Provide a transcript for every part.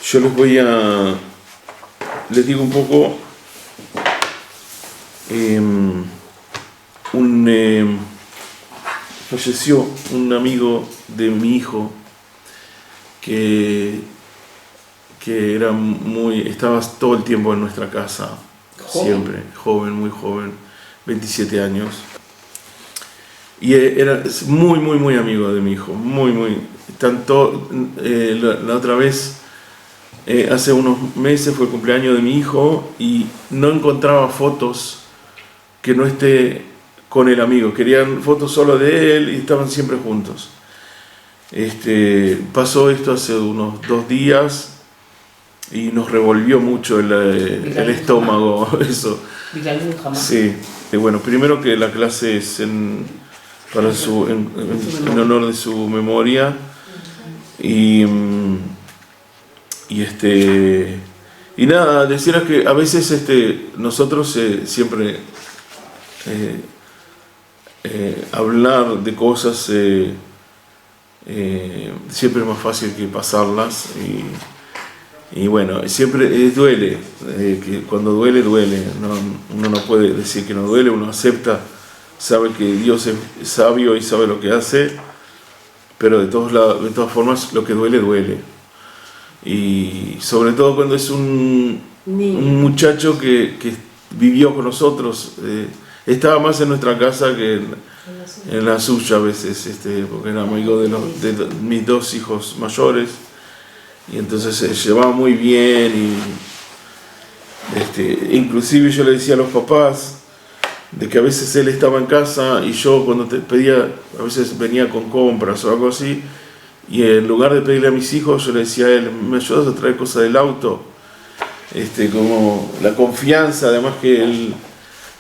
Yo les digo un poco, falleció un amigo de mi hijo que estaba todo el tiempo en nuestra casa, siempre, joven, muy joven, 27 años. Y era muy, muy, muy amigo de mi hijo, muy, muy. Tanto, la otra vez, hace unos meses fue el cumpleaños de mi hijo y no encontraba fotos que no esté con el amigo. Querían fotos solo de él y estaban siempre juntos. Pasó esto hace unos 2 días y nos revolvió mucho el estómago, eso. Sí. Bueno, primero que la clase es en honor de su memoria y nada, decirles que a veces nosotros siempre hablar de cosas siempre es más fácil que pasarlas y bueno, siempre duele, que cuando duele, uno no puede decir que no duele, uno acepta, sabe que Dios es sabio y sabe lo que hace, pero de todas formas lo que duele. Y sobre todo cuando es un muchacho que vivió con nosotros, estaba más en nuestra casa que en la suya a veces, porque era amigo de mis 2 hijos mayores, y entonces se llevaba muy bien, y inclusive yo le decía a los papás de que a veces él estaba en casa y yo cuando te pedía, a veces venía con compras o algo así, y en lugar de pedirle a mis hijos, yo le decía a él, ¿me ayudas a traer cosas del auto? Como la confianza, además que él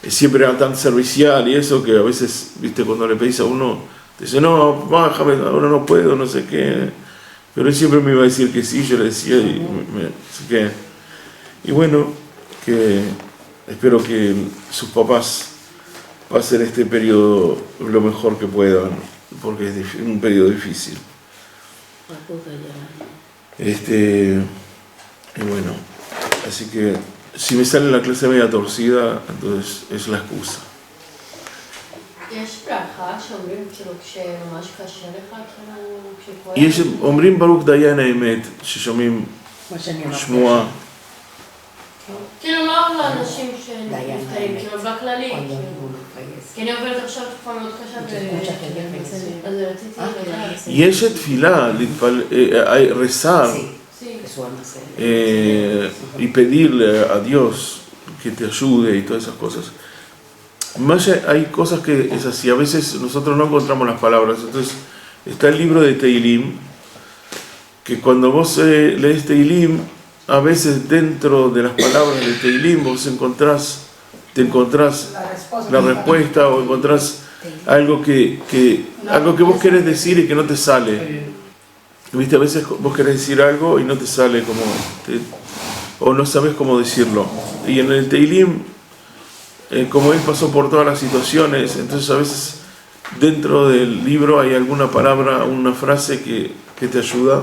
siempre era tan servicial y eso, que a veces, viste, cuando le pedís a uno, te dice, no, bájame, ahora no puedo, no sé qué. Pero él siempre me iba a decir que sí, yo le decía, y bueno, que espero que sus papás pasen este periodo lo mejor que puedan, porque es un periodo difícil. Y bueno, así que si me sale la clase media torcida, entonces es la excusa. יש אומרים ברוך דיין האמת ששומעים שמועה. כאילו לא לאנשים שנפטרים, כאילו בכללי. כי אני עוברת עכשיו תקופה מאוד קשה אז רציתי לדעת. יש תפילה, rezar y pedirle a Dios que te ayude y todas esas cosas. Más hay cosas que es así, a veces nosotros no encontramos las palabras, entonces está el libro de Teilim, que cuando vos lees Teilim, a veces dentro de las palabras de Teilim vos te encontrás la respuesta o encontrás algo que vos querés decir y que no te sale. ¿Viste? A veces vos querés decir algo y no te sale o no sabes cómo decirlo. Y en el Teilim, como él pasó por todas las situaciones, entonces a veces dentro del libro hay alguna palabra, una frase que te ayuda.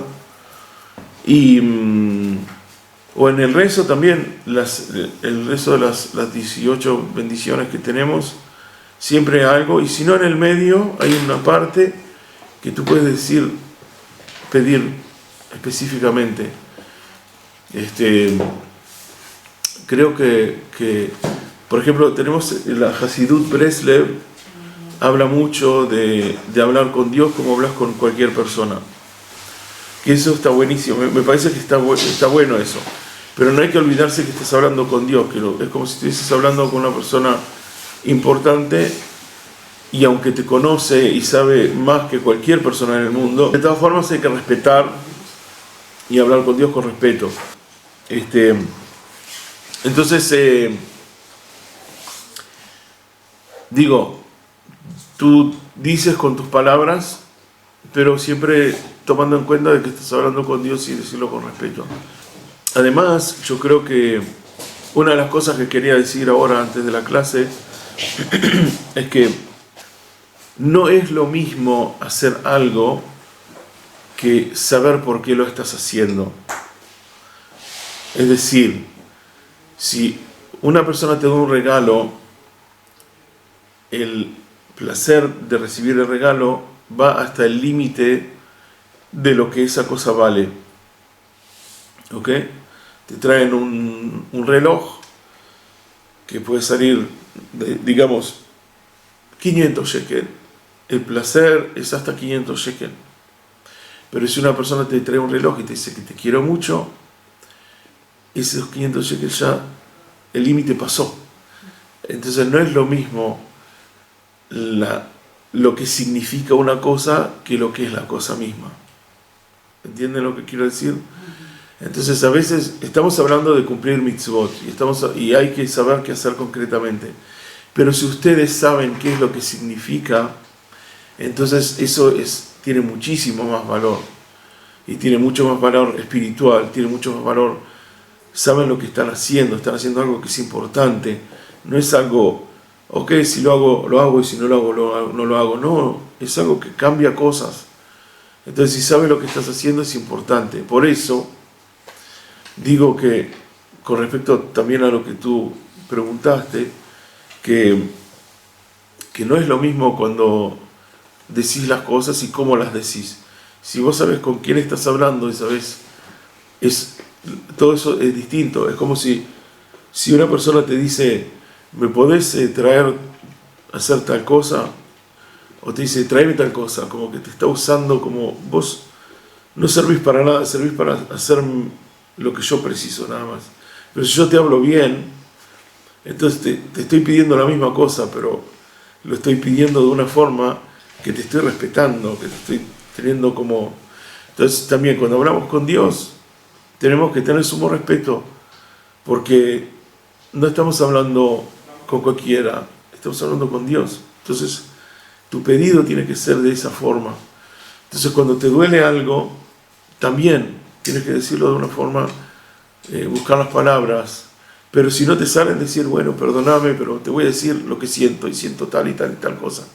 O en el rezo también, el rezo de las 18 bendiciones que tenemos, siempre hay algo, y si no en el medio hay una parte que tú puedes pedir específicamente. Creo que por ejemplo, tenemos la Hasidut Breslev, habla mucho de hablar con Dios como hablas con cualquier persona. Que eso está buenísimo, me parece que está bueno eso. Pero no hay que olvidarse que estás hablando con Dios, que es como si estuvieses hablando con una persona importante, y aunque te conoce y sabe más que cualquier persona en el mundo, de todas formas hay que respetar y hablar con Dios con respeto. Entonces, digo, tú dices con tus palabras, pero siempre tomando en cuenta de que estás hablando con Dios y decirlo con respeto. Además, yo creo que una de las cosas que quería decir ahora antes de la clase es que no es lo mismo hacer algo que saber por qué lo estás haciendo. Es decir, si una persona te da un regalo, el placer de recibir el regalo va hasta el límite de lo que esa cosa vale. ¿Ok? Te traen un reloj que puede salir, digamos, 500 shekel. El placer es hasta 500 shekel. Pero si una persona te trae un reloj y te dice que te quiero mucho, esos 500 shekel ya, el límite pasó. Entonces no es lo mismo lo que significa una cosa que lo que es la cosa misma. ¿Entienden lo que quiero decir? Entonces a veces estamos hablando de cumplir mitzvot y hay que saber qué hacer concretamente. Pero si ustedes saben qué es lo que significa, entonces eso tiene muchísimo más valor. Y tiene mucho más valor espiritual, tiene mucho más valor. Saben lo que están haciendo algo que es importante. No es algo, ok, si lo hago y si no lo hago, no lo hago. No, es algo que cambia cosas. Entonces si sabes lo que estás haciendo es importante. Por eso digo que, con respecto también a lo que tú preguntaste, que no es lo mismo cuando decís las cosas y cómo las decís. Si vos sabés con quién estás hablando y sabés, todo eso es distinto. Es como si una persona te dice, ¿me podés hacer tal cosa? O te dice, tráeme tal cosa, como que te está usando, como vos no servís para nada, servís para hacer lo que yo preciso nada más. Pero si yo te hablo bien, entonces te estoy pidiendo la misma cosa, pero lo estoy pidiendo de una forma que te estoy respetando, que te estoy teniendo como... Entonces también cuando hablamos con Dios, tenemos que tener sumo respeto, porque no estamos hablando con cualquiera, estamos hablando con Dios. Entonces tu pedido tiene que ser de esa forma. Entonces cuando te duele algo, también tienes que decirlo de una forma, buscar las palabras. Pero si no te salen, decir, bueno, perdóname, pero te voy a decir lo que siento, y siento tal y tal y tal cosa.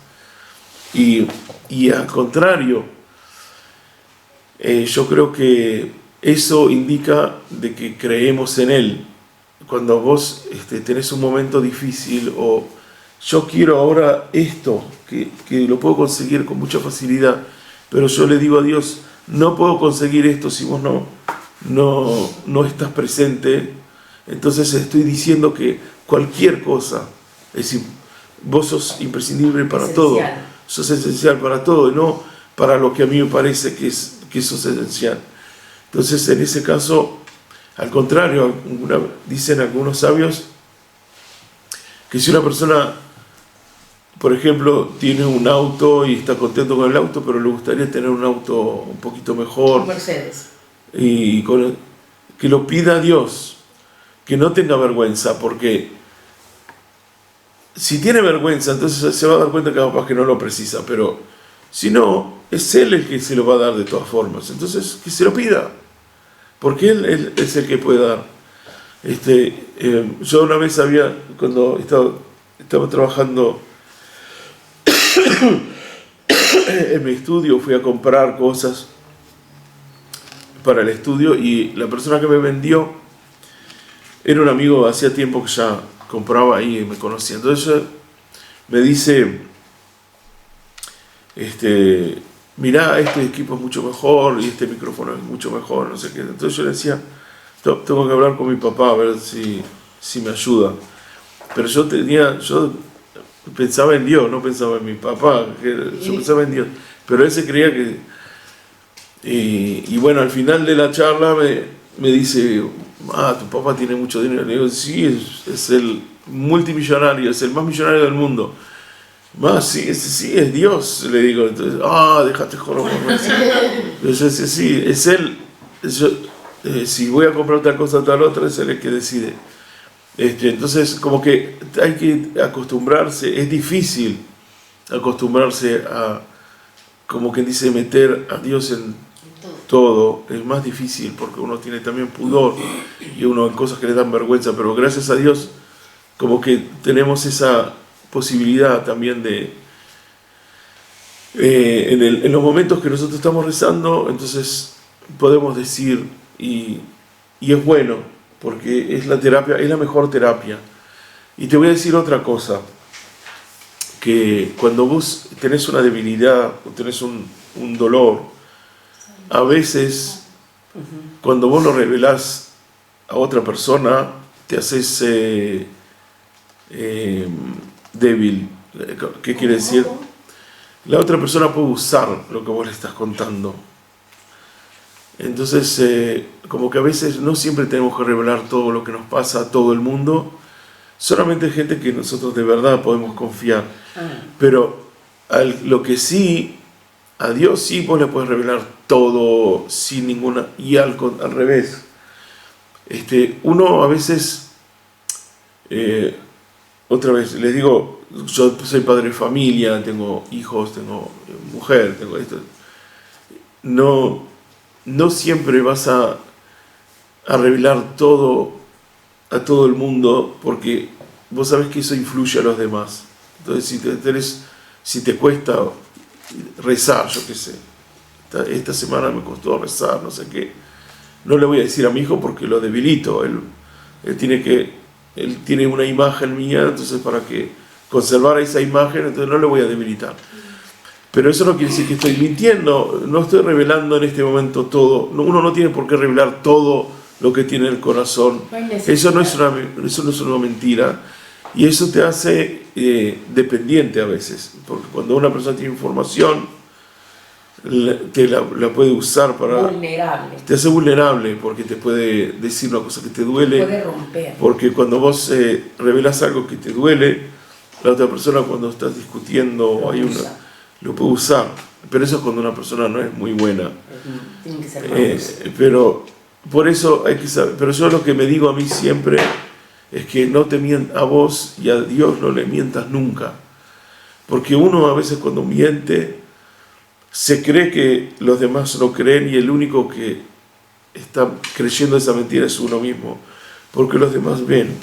Y al contrario, yo creo que eso indica de que creemos en Él. Cuando vos tenés un momento difícil, o yo quiero ahora esto, que lo puedo conseguir con mucha facilidad, pero yo le digo a Dios, no puedo conseguir esto si vos no estás presente. Entonces estoy diciendo que cualquier cosa, es decir, vos sos imprescindible para todo, sos esencial para todo, y no para lo que a mí me parece que sos esencial. Entonces en ese caso, al contrario, dicen algunos sabios que si una persona, por ejemplo, tiene un auto y está contento con el auto, pero le gustaría tener un auto un poquito mejor, Mercedes, y que lo pida a Dios, que no tenga vergüenza, porque si tiene vergüenza, entonces se va a dar cuenta que capaz que no lo precisa, pero si no, es Él el que se lo va a dar de todas formas. Entonces, que se lo pida, porque Él es el que puede dar. Yo una vez cuando estaba trabajando en mi estudio, fui a comprar cosas para el estudio, y la persona que me vendió era un amigo, hacía tiempo que ya compraba ahí y me conocía. Entonces me dice, mirá, este equipo es mucho mejor y este micrófono es mucho mejor, no sé qué. Entonces yo le decía, tengo que hablar con mi papá a ver si me ayuda. Pero yo pensaba en Dios, no pensaba en mi papá, yo pensaba en Dios. Pero él se creía que... Y bueno, al final de la charla me dice, tu papá tiene mucho dinero. Le digo, sí, es el multimillonario, es el más millonario del mundo. Sí, es Dios, le digo. Entonces, déjate joder. Yo decía, sí, es Él. Si voy a comprar tal cosa o tal otra, es Él el que decide. Entonces, como que hay que acostumbrarse, es difícil acostumbrarse a, como quien dice, meter a Dios en todo. Es más difícil porque uno tiene también pudor y uno en cosas que le dan vergüenza, pero gracias a Dios como que tenemos esa posibilidad también de en los momentos que nosotros estamos rezando, entonces podemos decir, y es bueno, porque es la terapia, es la mejor terapia. Y te voy a decir otra cosa, que cuando vos tenés una debilidad o tenés un dolor, a veces cuando vos lo revelás a otra persona, te haces débil. ¿Qué quiere decir? La otra persona puede usar lo que vos le estás contando. Entonces, como que a veces no siempre tenemos que revelar todo lo que nos pasa a todo el mundo, solamente gente que nosotros de verdad podemos confiar. Pero lo que sí, a Dios sí vos le puedes revelar todo sin ninguna, y al revés. Uno a veces, otra vez, les digo, yo soy padre de familia, tengo hijos, tengo mujer, tengo esto. No siempre vas a revelar todo a todo el mundo, porque vos sabés que eso influye a los demás. Entonces, si te cuesta rezar, yo qué sé, esta semana me costó rezar, no sé qué, no le voy a decir a mi hijo porque lo debilito. Él tiene una imagen mía, entonces para que conservar esa imagen, entonces no le voy a debilitar. Pero eso no quiere decir que estoy mintiendo, no estoy revelando en este momento todo. Uno no tiene por qué revelar todo lo que tiene en el corazón. Eso no es una mentira. Y eso te hace dependiente a veces. Porque cuando una persona tiene información, la puede usar para... Vulnerable. Te hace vulnerable porque te puede decir una cosa que te duele. Puede romper. Porque cuando vos revelas algo que te duele, la otra persona cuando estás discutiendo lo puede usar. Pero eso es cuando una persona no es muy buena. Tiene que ser pero por eso hay que saber. Pero yo lo que me digo a mí siempre es que no te mientas a vos y a Dios, no le mientas nunca. Porque uno a veces cuando miente se cree que los demás lo creen y el único que está creyendo esa mentira es uno mismo. Porque los demás ven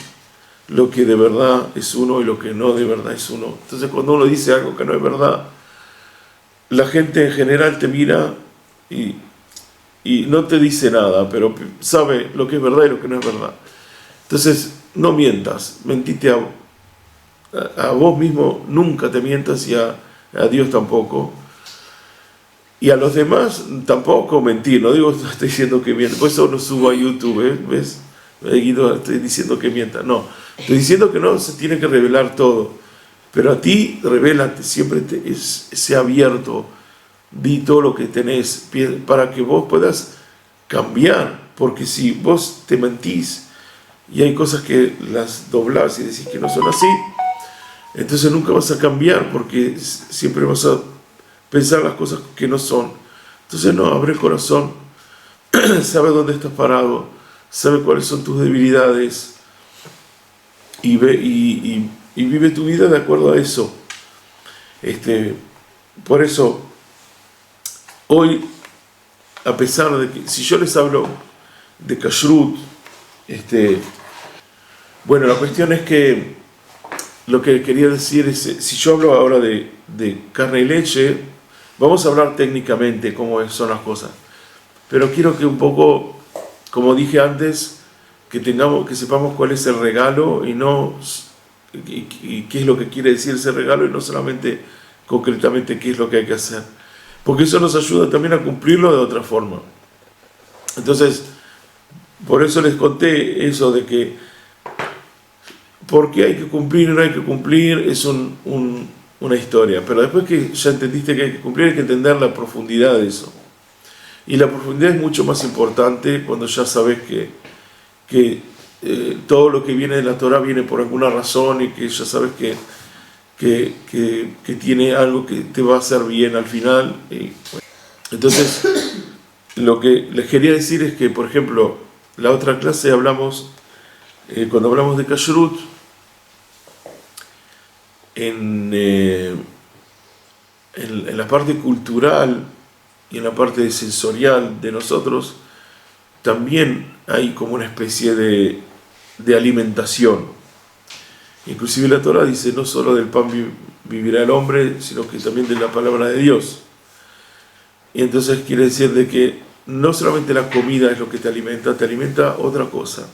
lo que de verdad es uno y lo que no de verdad es uno. Entonces cuando uno dice algo que no es verdad, la gente en general te mira y no te dice nada, pero sabe lo que es verdad y lo que no es verdad. Entonces, no mientas, mentite a vos mismo, nunca te mientas, y a Dios tampoco. Y a los demás tampoco mentir, no estoy diciendo que mientas, por eso no subo a YouTube, ¿ves? Estoy diciendo que mientas, no, estoy diciendo que no se tiene que revelar todo. Pero a ti, revélate, siempre sea abierto, di todo lo que tenés, para que vos puedas cambiar, porque si vos te mentís y hay cosas que las doblás y decís que no son así, entonces nunca vas a cambiar, porque siempre vas a pensar las cosas que no son. Entonces no, abre el corazón, sabe dónde estás parado, sabe cuáles son tus debilidades y vive tu vida de acuerdo a eso. Por eso, hoy, a pesar de que, si yo les hablo de kashrut, bueno, la cuestión es que lo que quería decir es, si yo hablo ahora de carne y leche, vamos a hablar técnicamente cómo son las cosas. Pero quiero que un poco, como dije antes, que sepamos cuál es el regalo y qué es lo que quiere decir ese regalo, y no solamente concretamente qué es lo que hay que hacer, porque eso nos ayuda también a cumplirlo de otra forma. Entonces, por eso les conté eso de que por qué hay que cumplir y no hay que cumplir es una historia, pero después que ya entendiste que hay que cumplir, hay que entender la profundidad de eso, y la profundidad es mucho más importante cuando ya sabes que todo lo que viene de la Torah viene por alguna razón, y que ya sabes que tiene algo que te va a hacer bien al final. Entonces, lo que les quería decir es que, por ejemplo, la otra clase hablamos, cuando hablamos de kashrut, en la parte cultural y en la parte sensorial de nosotros, también hay como una especie de alimentación. Inclusive la Torah dice, no solo del pan vivirá el hombre, sino que también de la palabra de Dios. Y entonces quiere decir de que no solamente la comida es lo que te alimenta otra cosa.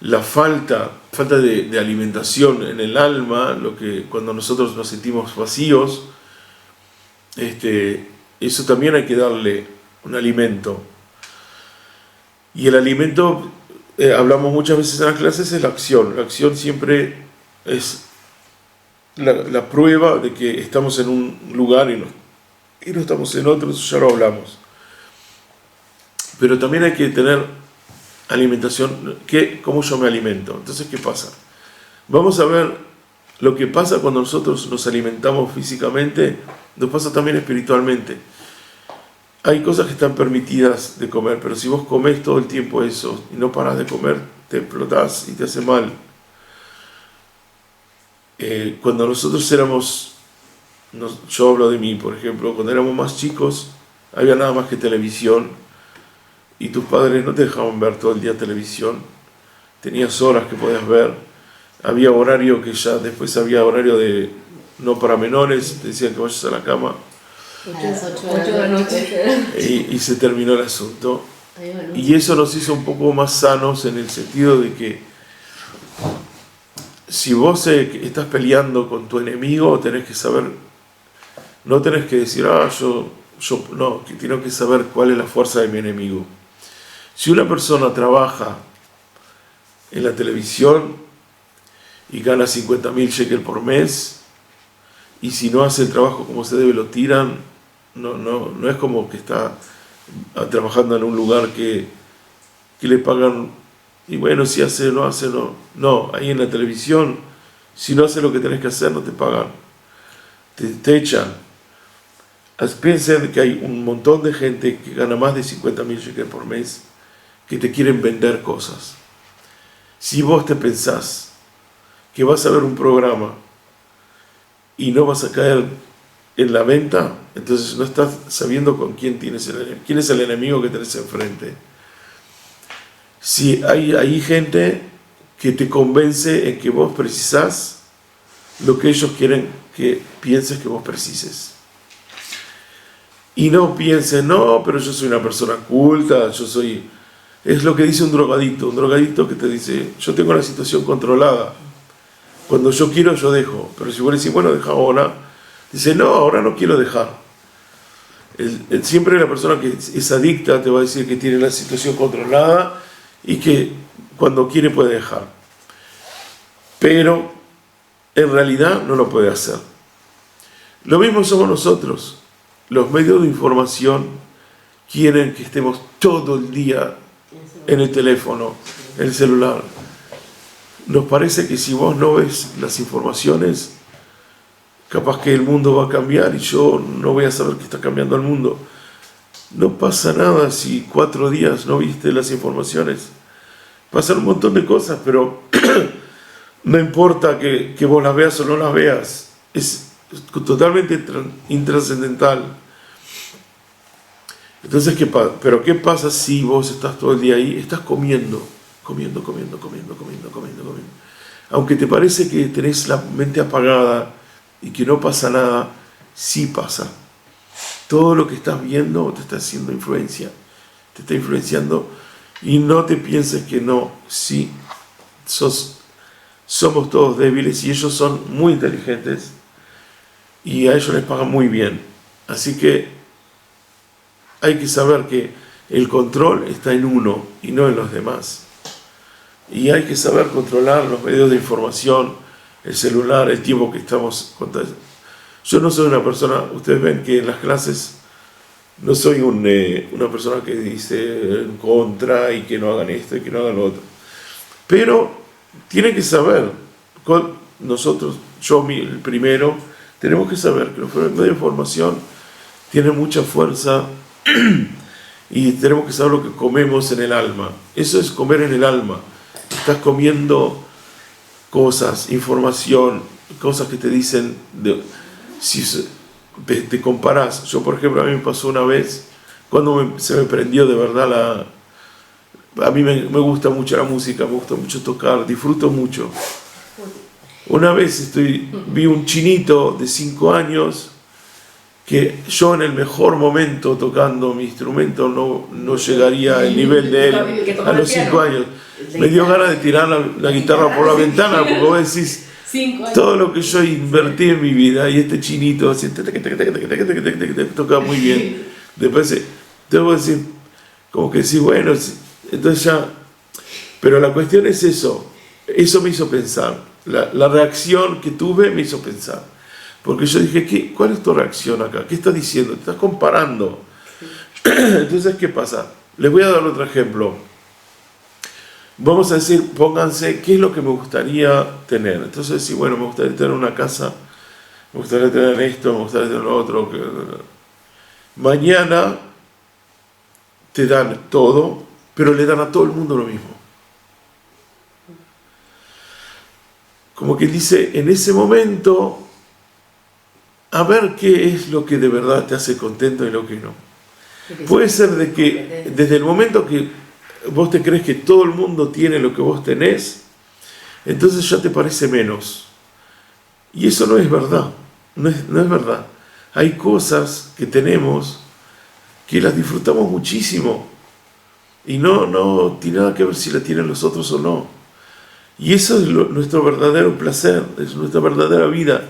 la falta de alimentación en el alma, cuando nosotros nos sentimos vacíos, eso también hay que darle un alimento. Y el alimento, hablamos muchas veces en las clases, es la acción. La acción siempre es la prueba de que estamos en un lugar y no estamos en otro, eso ya lo hablamos. Pero también hay que tener alimentación, ¿cómo yo me alimento? Entonces, ¿qué pasa? Vamos a ver lo que pasa cuando nosotros nos alimentamos físicamente, nos pasa también espiritualmente. Hay cosas que están permitidas de comer, pero si vos comés todo el tiempo eso y no parás de comer, te explotás y te hace mal. Cuando nosotros yo hablo de mí, por ejemplo, cuando éramos más chicos, había nada más que televisión y tus padres no te dejaban ver todo el día televisión, tenías horas que podías ver, había horario después había horario de no para menores, te decían que vayas a la cama. A las 8 de la noche. Y se terminó el asunto. Y eso nos hizo un poco más sanos en el sentido de que si vos estás peleando con tu enemigo, tenés que saber, no tenés que decir, no, tengo que saber cuál es la fuerza de mi enemigo. Si una persona trabaja en la televisión y gana 50.000 shekels por mes, y si no hace el trabajo como se debe, lo tiran, no es como que está trabajando en un lugar que le pagan, y bueno, si hace o no hace, no, ahí en la televisión, si no hace lo que tenés que hacer, no te pagan, te echan. Piensen que hay un montón de gente que gana más de 50.000 shekels por mes, que te quieren vender cosas. Si vos te pensás que vas a ver un programa y no vas a caer en la venta, entonces no estás sabiendo con quién es el enemigo que tenés enfrente. Si hay gente que te convence en que vos precisás lo que ellos quieren que pienses que vos precises. Y no piensen, no, pero yo soy una persona culta, es lo que dice un drogadicto que te dice, yo tengo la situación controlada, cuando yo quiero yo dejo, pero si vos decís, bueno, deja ahora, dice, no, ahora no quiero dejar. Siempre la persona que es adicta te va a decir que tiene la situación controlada y que cuando quiere puede dejar, pero en realidad no lo puede hacer. Lo mismo somos nosotros. Los medios de información quieren que estemos todo el día en el teléfono, en el celular. Nos parece que si vos no ves las informaciones, capaz que el mundo va a cambiar y yo no voy a saber que está cambiando el mundo. No pasa nada si 4 días no viste las informaciones. Pasan un montón de cosas, pero no importa que vos las veas o no las veas. Es totalmente intrascendental. Entonces, ¿pero qué pasa si vos estás todo el día ahí? Estás comiendo. Aunque te parece que tenés la mente apagada y que no pasa nada, sí pasa. Todo lo que estás viendo te está haciendo influencia, te está influenciando, y no te pienses que no, sí, somos todos débiles y ellos son muy inteligentes y a ellos les pagan muy bien. Así que hay que saber que el control está en uno y no en los demás. Y hay que saber controlar los medios de información, el celular, el tiempo que estamos contando. Yo no soy una persona, ustedes ven que en las clases no soy una persona que dice en contra y que no hagan esto y que no hagan lo otro. Pero tienen que saber, nosotros, el primero, tenemos que saber que los medios de información tienen mucha fuerza y tenemos que saber lo que comemos en el alma. Eso es comer en el alma. Estás comiendo cosas, información, cosas que te dicen, si te comparás. Yo, por ejemplo, a mí me pasó una vez, cuando se me prendió de verdad a mí me gusta mucho la música, me gusta mucho tocar, disfruto mucho. Una vez vi un chinito de 5 años, que yo en el mejor momento tocando mi instrumento no llegaría al nivel de él a los 5 años. me dio ganas de tirar la guitarra por la ventana, porque vos decís, todo lo que yo invertí en mi vida, y este chinito así, toca muy bien. Después te voy a decir, como que sí, bueno, entonces ya, pero la cuestión es eso me hizo pensar, la reacción que tuve me hizo pensar, porque yo dije, ¿cuál es tu reacción acá? ¿Qué estás diciendo? Te estás comparando. Entonces, ¿qué pasa? Les voy a dar otro ejemplo. Vamos a decir, pónganse, ¿qué es lo que me gustaría tener? Entonces, sí, bueno, me gustaría tener una casa, me gustaría tener esto, me gustaría tener lo otro. Mañana te dan todo, pero le dan a todo el mundo lo mismo. Como que dice, en ese momento, a ver qué es lo que de verdad te hace contento y lo que no. Puede ser de que desde el momento que vos te crees que todo el mundo tiene lo que vos tenés, entonces ya te parece menos. Y eso no es verdad, no es verdad. Hay cosas que tenemos que las disfrutamos muchísimo y no tiene nada que ver si la tienen los otros o no. Y eso es nuestro verdadero placer, es nuestra verdadera vida.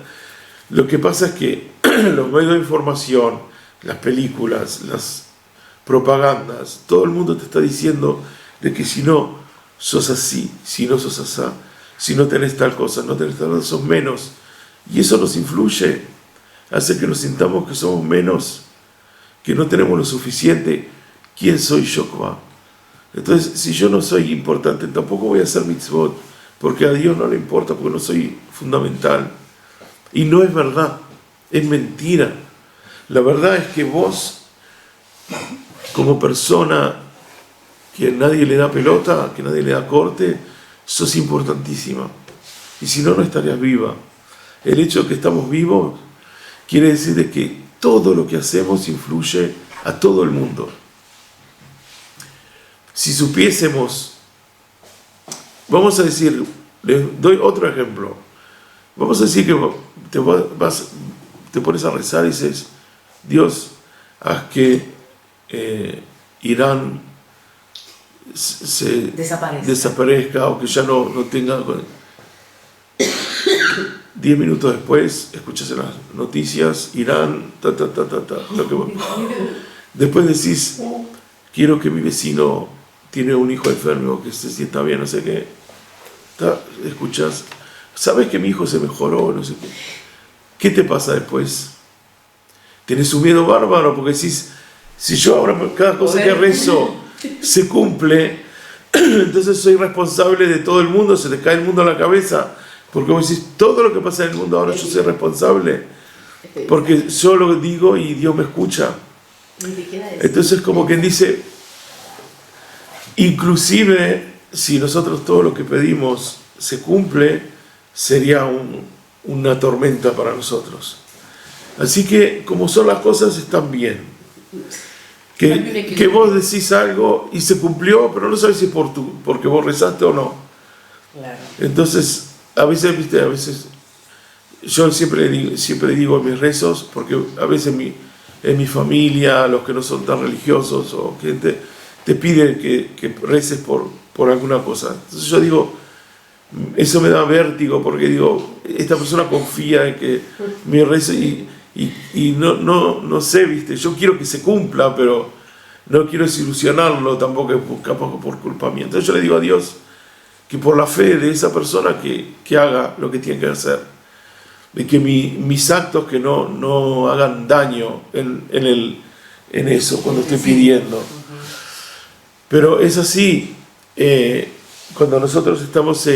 Lo que pasa es que los medios de información, las películas, las propagandas, todo el mundo te está diciendo de que si no sos así, si no sos asá, si no tenés tal cosa, no tenés tal cosa, sos menos. Y eso nos influye, hace que nos sintamos que somos menos, que no tenemos lo suficiente. ¿Quién soy yo, Kva? Entonces, si yo no soy importante, tampoco voy a hacer mitzvot, porque a Dios no le importa, porque no soy fundamental. Y no es verdad, es mentira. La verdad es que vos, como persona que nadie le da pelota, que nadie le da corte, sos importantísima. Y si no, no estarías viva. El hecho de que estamos vivos quiere decir de que todo lo que hacemos influye a todo el mundo. Si supiésemos, vamos a decir, les doy otro ejemplo. Vamos a decir que te pones a rezar y dices, Dios, haz que Irán se desaparezca o que ya no tenga. 10 minutos después escuchas en las noticias Irán, lo que después decís, quiero que mi vecino tiene un hijo enfermo que se sienta bien, no sé qué. Escuchas, sabes que mi hijo se mejoró, no sé qué. ¿Qué te pasa después? Tienes un miedo bárbaro porque decís, si yo ahora cada cosa que rezo se cumple, entonces soy responsable de todo el mundo, se te cae el mundo a la cabeza, porque vos decís, todo lo que pasa en el mundo ahora yo soy responsable, porque yo lo digo y Dios me escucha. Entonces como quien dice, inclusive si nosotros todo lo que pedimos se cumple, sería una tormenta para nosotros. Así que como son las cosas están bien. Que vos decís algo y se cumplió, pero no sabes si es porque vos rezaste o no. Claro. Entonces, a veces yo siempre digo en mis rezos, porque a veces en mi familia, los que no son tan religiosos o gente te piden que reces por alguna cosa. Entonces yo digo, eso me da vértigo porque digo, esta persona confía en que mi rezo y no sé, ¿viste? Yo quiero que se cumpla, pero no quiero desilusionarlo tampoco por culpa mía. Entonces yo le digo a Dios que por la fe de esa persona que haga lo que tiene que hacer, de que mis actos que no hagan daño en eso cuando estoy pidiendo. Pero es así, cuando nosotros estamos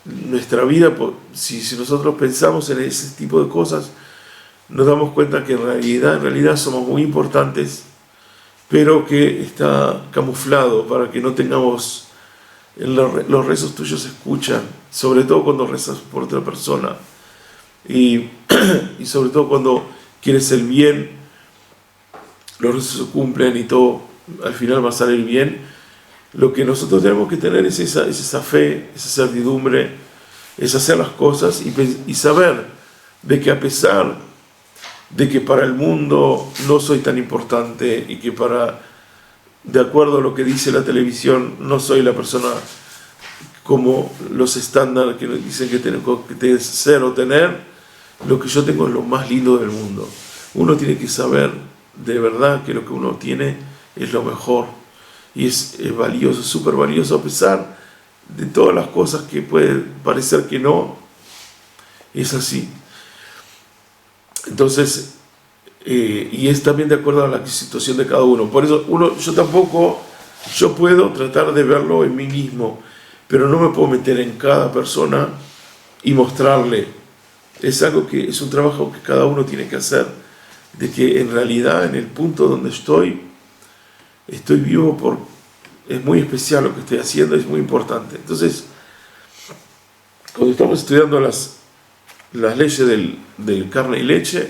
nuestra vida, si nosotros pensamos en ese tipo de cosas, nos damos cuenta que en realidad somos muy importantes, pero que está camuflado para que no tengamos, los rezos tuyos se escuchan, sobre todo cuando rezas por otra persona y sobre todo cuando quieres el bien, los rezos se cumplen y todo al final va a salir bien. Lo que nosotros tenemos que tener es esa fe, esa certidumbre, es hacer las cosas y saber de que a pesar de que para el mundo no soy tan importante y que para de acuerdo a lo que dice la televisión, no soy la persona como los estándares que dicen que tengo que ser o tener. Lo que yo tengo es lo más lindo del mundo. Uno tiene que saber de verdad que lo que uno tiene es lo mejor y es valioso, súper valioso, a pesar de todas las cosas que puede parecer que no, es así. Entonces, y es también de acuerdo a la situación de cada uno. Por eso yo puedo tratar de verlo en mí mismo, pero no me puedo meter en cada persona y mostrarle. Es algo que es un trabajo que cada uno tiene que hacer, de que en realidad en el punto donde estoy vivo es muy especial lo que estoy haciendo, es muy importante. Entonces, cuando estamos estudiando las leyes del carne y leche,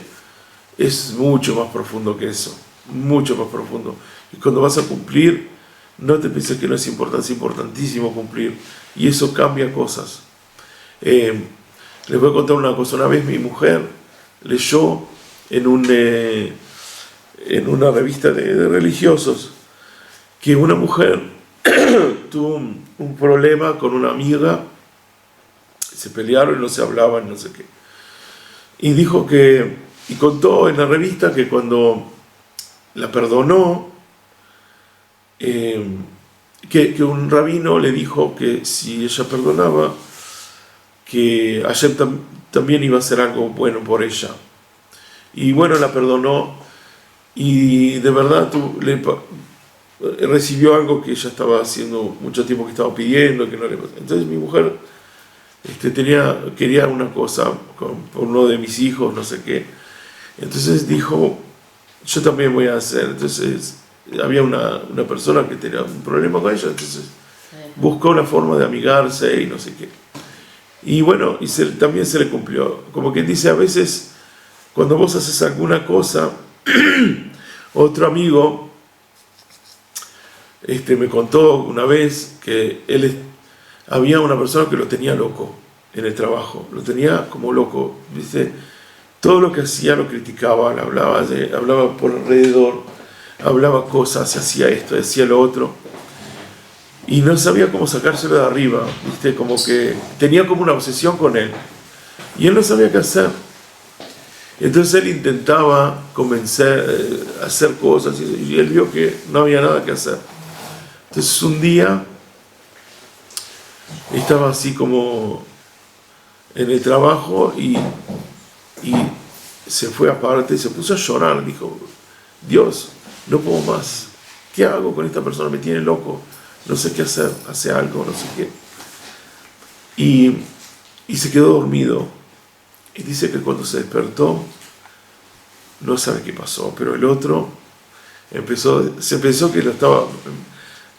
es mucho más profundo que eso, mucho más profundo. Y cuando vas a cumplir, no te pienses que no es importante, es importantísimo cumplir. Y eso cambia cosas. Les voy a contar una cosa. Una vez mi mujer leyó en una revista de religiosos que una mujer tuvo un problema con una amiga, se pelearon y no se hablaban, no sé qué. Y dijo y contó en la revista que cuando la perdonó, que un rabino le dijo que si ella perdonaba, que Hashem también iba a hacer algo bueno por ella. Y bueno, la perdonó y de verdad recibió algo que ella estaba haciendo mucho tiempo que estaba pidiendo, que no le pasó. Entonces mi mujer quería una cosa por uno de mis hijos, no sé qué. Entonces dijo, yo también voy a hacer. Entonces había una persona que tenía un problema con ella, entonces buscó una forma de amigarse y no sé qué. Y bueno, también se le cumplió. Como quien dice, a veces cuando vos haces alguna cosa, otro amigo me contó una vez que había una persona que lo tenía loco en el trabajo, lo tenía como loco, ¿viste? Todo lo que hacía lo criticaba, hablaba por alrededor, hablaba cosas, hacía esto, hacía lo otro, y no sabía cómo sacárselo de arriba, ¿viste? Como que tenía como una obsesión con él, y él no sabía qué hacer. Entonces él intentaba convencer, hacer cosas, y él vio que no había nada que hacer. Entonces un día estaba así como en el trabajo y se fue aparte y se puso a llorar. Dijo, Dios, no puedo más. ¿Qué hago con esta persona? Me tiene loco. No sé qué hacer. Hace algo, no sé qué. Y se quedó dormido. Y dice que cuando se despertó, no sabe qué pasó, pero el otro se pensó que lo estaba...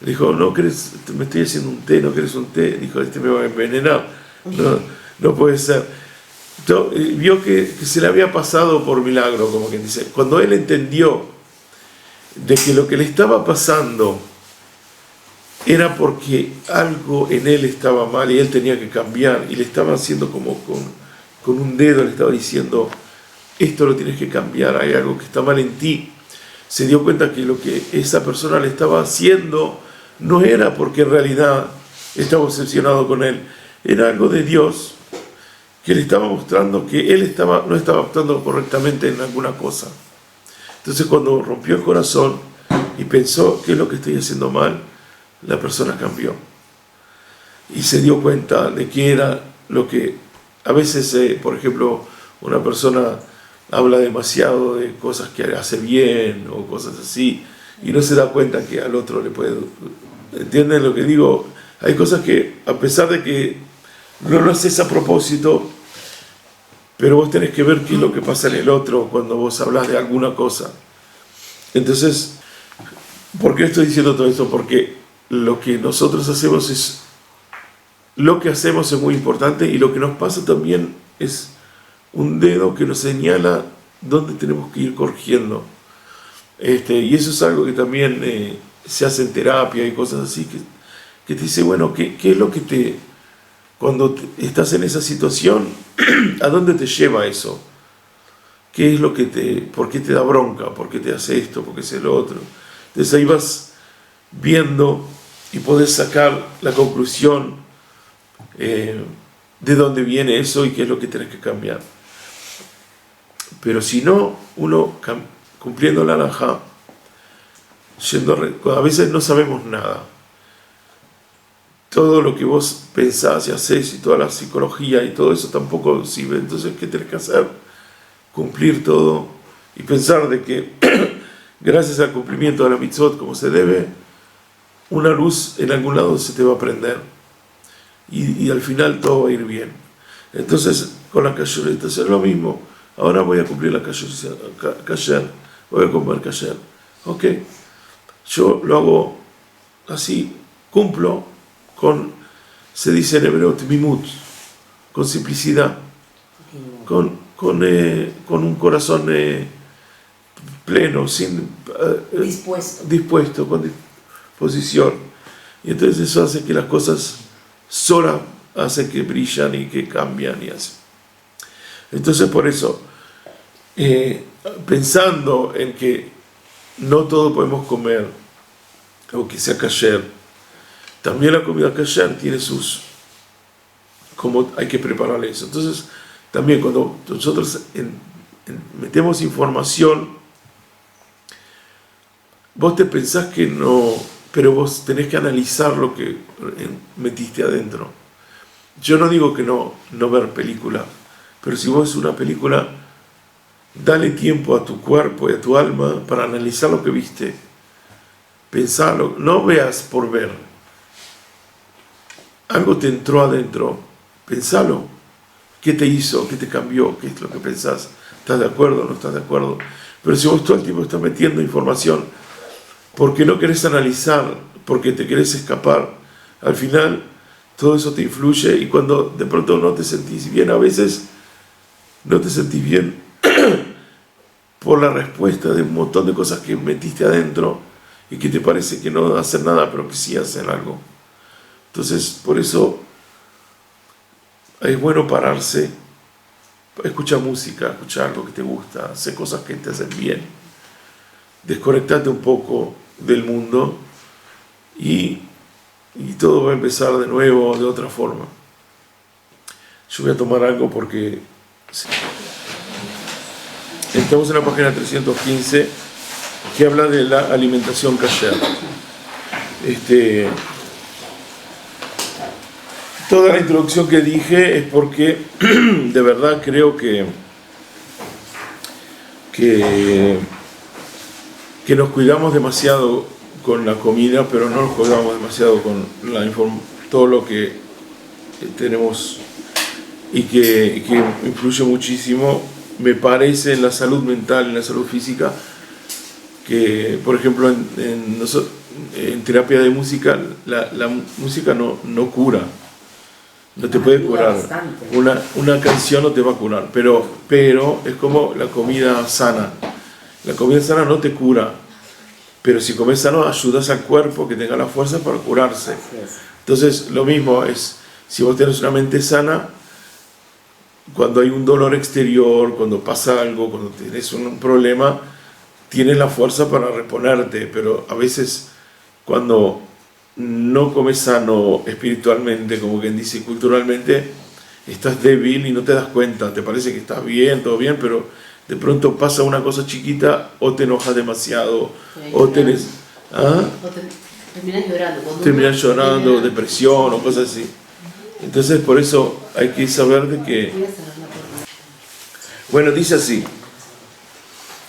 Dijo, ¿no querés? Me estoy haciendo un té, ¿no querés un té? Dijo, me va a envenenar. No puede ser. Entonces, vio que se le había pasado por milagro, como quien dice. Cuando él entendió de que lo que le estaba pasando era porque algo en él estaba mal y él tenía que cambiar, y le estaba haciendo como con un dedo, le estaba diciendo, esto lo tienes que cambiar, hay algo que está mal en ti. Se dio cuenta que lo que esa persona le estaba haciendo no era porque en realidad estaba obsesionado con él, era algo de Dios que le estaba mostrando que él no estaba actuando correctamente en alguna cosa. Entonces cuando rompió el corazón y pensó, ¿qué es lo que estoy haciendo mal?, la persona cambió y se dio cuenta de que era lo que a veces, por ejemplo, una persona habla demasiado de cosas que hace bien o cosas así y no se da cuenta que al otro le puede... ¿Entienden lo que digo? Hay cosas que, a pesar de que no lo haces a propósito, pero vos tenés que ver qué es lo que pasa en el otro cuando vos hablas de alguna cosa. Entonces, ¿por qué estoy diciendo todo esto? Porque lo que nosotros hacemos es muy importante, y lo que nos pasa también es un dedo que nos señala dónde tenemos que ir corrigiendo. Y eso es algo que también se hace en terapia y cosas así, que te dice, bueno, ¿qué es lo que cuando estás en esa situación, a dónde te lleva eso? ¿Qué es lo que por qué te da bronca? ¿Por qué te hace esto? ¿Por qué hace lo otro? Entonces ahí vas viendo y podés sacar la conclusión de dónde viene eso y qué es lo que tenés que cambiar. Pero si no, uno cumpliendo la halajá, a veces no sabemos nada. Todo lo que vos pensás y hacés y toda la psicología y todo eso tampoco sirve. Entonces, ¿qué tenés que hacer? Cumplir todo y pensar de que gracias al cumplimiento de la mitzvot como se debe, una luz en algún lado se te va a prender y al final todo va a ir bien. Entonces, con la kasher, es lo mismo. Ahora voy a cumplir la kasher, voy a comer kasher. Ok, yo lo hago así, cumplo se dice en hebreo, tmimut, con simplicidad, con un corazón pleno, dispuesto, con disposición. Y entonces eso hace que las cosas solas hacen que brillan y que cambian y así. Entonces por eso, pensando en que no todo podemos comer, o que sea kasher, también la comida kasher tiene como hay que preparar eso. Entonces, también cuando nosotros metemos información, vos te pensás que no, pero vos tenés que analizar lo que metiste adentro. Yo no digo que no ver película, pero si vos ves una película, dale tiempo a tu cuerpo y a tu alma para analizar lo que viste. Pensalo, no veas por ver. Algo te entró adentro, pensalo. ¿Qué te hizo? ¿Qué te cambió? ¿Qué es lo que pensás? ¿Estás de acuerdo o no estás de acuerdo? Pero si vos todo el tiempo estás metiendo información porque no querés analizar, porque te querés escapar, al final todo eso te influye y cuando de pronto no te sentís bien, a veces no te sentís bien por la respuesta de un montón de cosas que metiste adentro y que te parece que no hacen nada, pero que sí hacen algo. Entonces, por eso es bueno pararse, escuchar música, escuchar algo que te gusta, hacer cosas que te hacen bien, desconectarte un poco del mundo y todo va a empezar de nuevo, de otra forma. Yo voy a tomar algo porque estamos en la página 315 que habla de la alimentación kasher. Toda la introducción que dije es porque de verdad creo que nos cuidamos demasiado con la comida, pero no nos cuidamos demasiado con todo lo que tenemos y que influye muchísimo, me parece, en la salud mental, en la salud física, que por ejemplo en terapia de música, la música no cura. No te puede curar, una canción no te va a curar, pero es como la comida sana. La comida sana no te cura, pero si comes sano ayudas al cuerpo que tenga la fuerza para curarse. Entonces lo mismo es, si vos tenés una mente sana, cuando hay un dolor exterior, cuando pasa algo, cuando tenés un problema, tienes la fuerza para reponerte, pero a veces cuando no comes sano espiritualmente, como quien dice, culturalmente, estás débil y no te das cuenta, te parece que estás bien, todo bien, pero de pronto pasa una cosa chiquita o te enojas demasiado, o tenés... Terminas llorando, depresión o cosas así. Entonces por eso hay que saber de que... Bueno, dice así,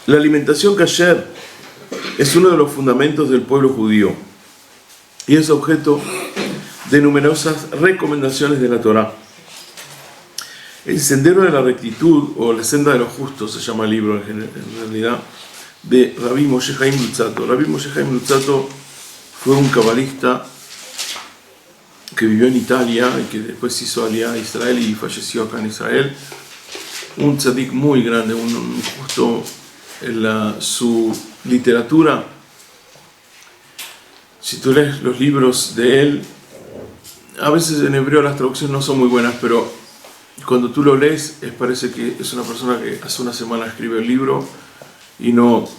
la alimentación kasher es uno de los fundamentos del pueblo judío y es objeto de numerosas recomendaciones de la Torá. El sendero de la rectitud, o la senda de los justos, se llama el libro en realidad, de Rabbi Moshe Chaim Luzzatto. Rabbi Moshe Chaim Luzzatto fue un cabalista que vivió en Italia y que después hizo aliyá a Israel y falleció acá en Israel. Un tzadik muy grande, justo en su literatura. Si tú lees los libros de él, a veces en hebreo las traducciones no son muy buenas, pero cuando tú lo lees, parece que es una persona que hace una semana escribe el libro y no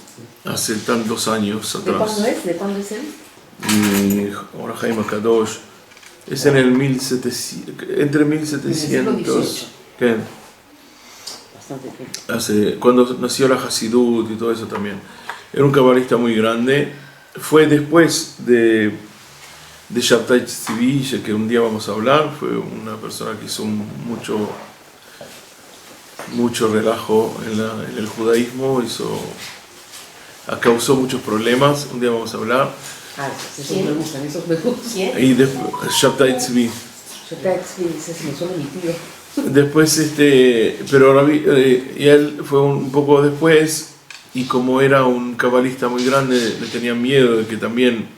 hace tantos años atrás. ¿De cuándo es él? y Or HaChaim HaKadosh. Es en el 1700, entre 1700. ¿Qué? Cuando nació la Hasidut y todo eso también. Era un cabalista muy grande. Fue después de Shabtai Tzvi, que un día vamos a hablar. Fue una persona que hizo mucho relajo en el judaísmo, causó muchos problemas. Un día vamos a hablar. Esos me gustan, esos me gustan. Y después Shabtai Tzvi. Shabtai Tzvi, ese me suena mi tío. Después, pero y él fue un poco después, y como era un cabalista muy grande, le tenían miedo de que también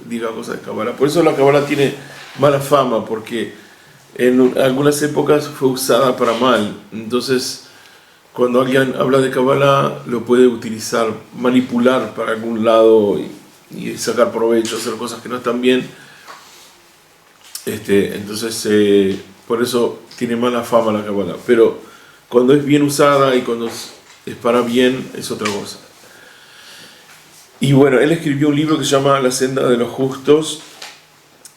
diga cosas de Kabbalah. Por eso la Kabbalah tiene mala fama, porque en algunas épocas fue usada para mal. Entonces, cuando alguien habla de Kabbalah, lo puede utilizar, manipular para algún lado y sacar provecho, hacer cosas que no están bien. Entonces, por eso tiene mala fama la Kabbalah. Pero cuando es bien usada y cuando es para bien, es otra cosa. Y bueno, él escribió un libro que se llama La senda de los justos,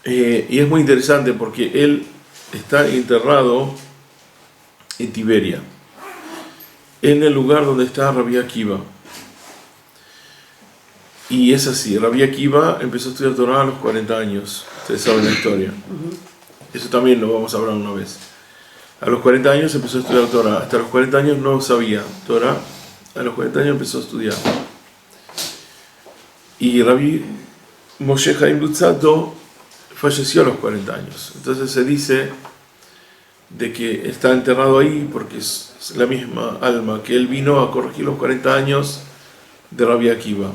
y es muy interesante porque él está enterrado en Tiberia, en el lugar donde está Rabbi Akiva. Y es así, Rabbi Akiva empezó a estudiar Torah a los 40 años, ustedes saben la historia. Eso también lo vamos a hablar una vez. A los 40 años empezó a estudiar Torah, hasta los 40 años no sabía Torah, a los 40 años empezó a estudiar. Y Rabbi Moshe Chaim Luzzatto falleció a los 40 años. Entonces se dice de que está enterrado ahí porque es la misma alma que él vino a corregir los 40 años de Rabbi Akiva,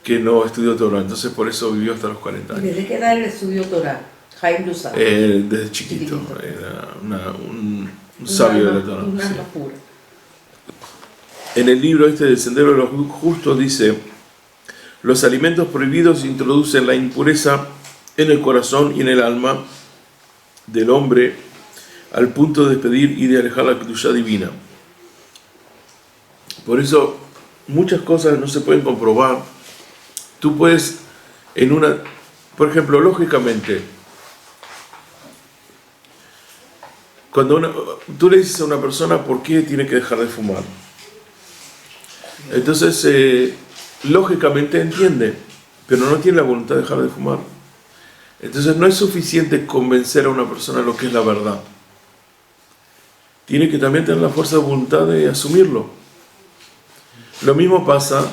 que no estudió Torah. Entonces por eso vivió hasta los 40 años. ¿Y desde qué edad él estudió Torah? Chaim Luzzatto. Desde chiquito. Era un sabio de la Torah. Una alma pura. En el libro del Sendero de los Justos dice: los alimentos prohibidos introducen la impureza en el corazón y en el alma del hombre al punto de despedir y de alejar la Kedushá divina. Por eso muchas cosas no se pueden comprobar. Tú puedes por ejemplo, lógicamente, cuando tú le dices a una persona por qué tiene que dejar de fumar, entonces lógicamente entiende, pero no tiene la voluntad de dejar de fumar. Entonces no es suficiente convencer a una persona lo que es la verdad. Tiene que también tener la fuerza de voluntad de asumirlo. Lo mismo pasa,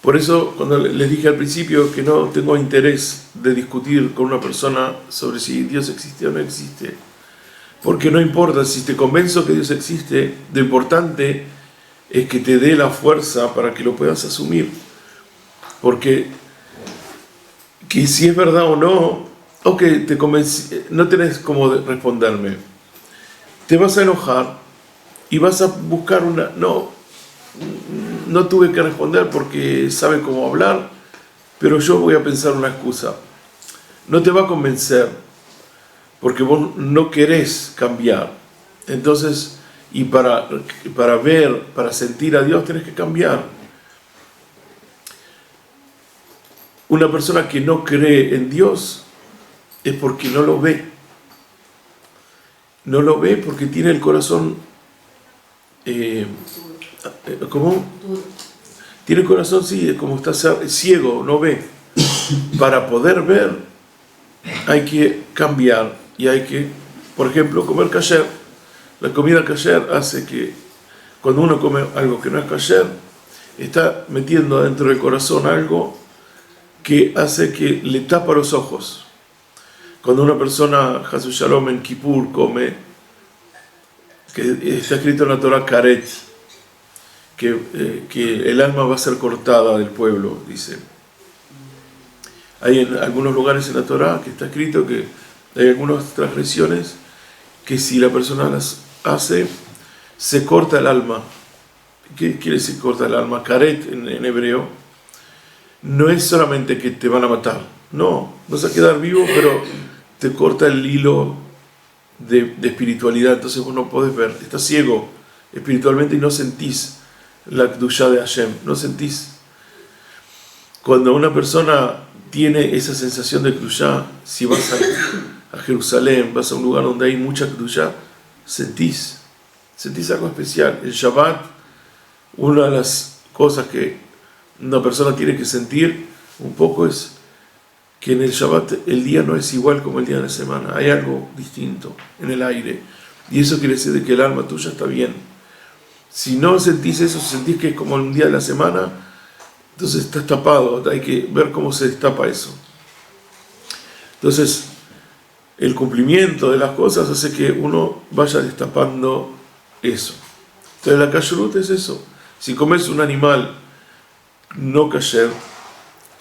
por eso cuando les dije al principio que no tengo interés de discutir con una persona sobre si Dios existe o no existe, porque no importa, si te convenzo que Dios existe, lo importante es que te dé la fuerza para que lo puedas asumir. Porque que si es verdad o no, ok, te convencí, no tenés cómo responderme. Te vas a enojar y vas a buscar no tuve que responder porque sabe cómo hablar, pero yo voy a pensar una excusa. No te va a convencer porque vos no querés cambiar. Entonces, y para ver, para sentir a Dios, tenés que cambiar. Una persona que no cree en Dios es porque no lo ve. No lo ve porque tiene el corazón, ¿cómo? Tiene el corazón, sí, como está ciego, no ve. Para poder ver hay que cambiar y hay que, por ejemplo, comer kasher. La comida kasher hace que cuando uno come algo que no es kasher, está metiendo dentro del corazón algo que hace que le tapa los ojos. Cuando una persona, Hasu Shalom, en Kippur come, que está escrito en la Torah Karet, que el alma va a ser cortada del pueblo, dice. Hay en algunos lugares en la Torah que está escrito que hay algunas transgresiones que si la persona las hace, se corta el alma. ¿Qué quiere decir corta el alma? Karet en hebreo no es solamente que te van a matar, no, vas a quedar vivo, pero te corta el hilo de espiritualidad. Entonces vos no podés ver, estás ciego espiritualmente y no sentís la Kedushá de Hashem, no sentís. Cuando una persona tiene esa sensación de Kedushá, si vas a Jerusalén, vas a un lugar donde hay mucha Kedushá, sentís algo especial. El Shabbat, una de las cosas que una persona tiene que sentir un poco es que en el Shabbat el día no es igual como el día de la semana, hay algo distinto en el aire, y eso quiere decir de que el alma tuya está bien. Si no sentís eso, sentís que es como un día de la semana, entonces estás tapado, hay que ver cómo se destapa eso. Entonces, el cumplimiento de las cosas hace que uno vaya destapando eso. Entonces la kashrut es eso. Si comes un animal no kasher,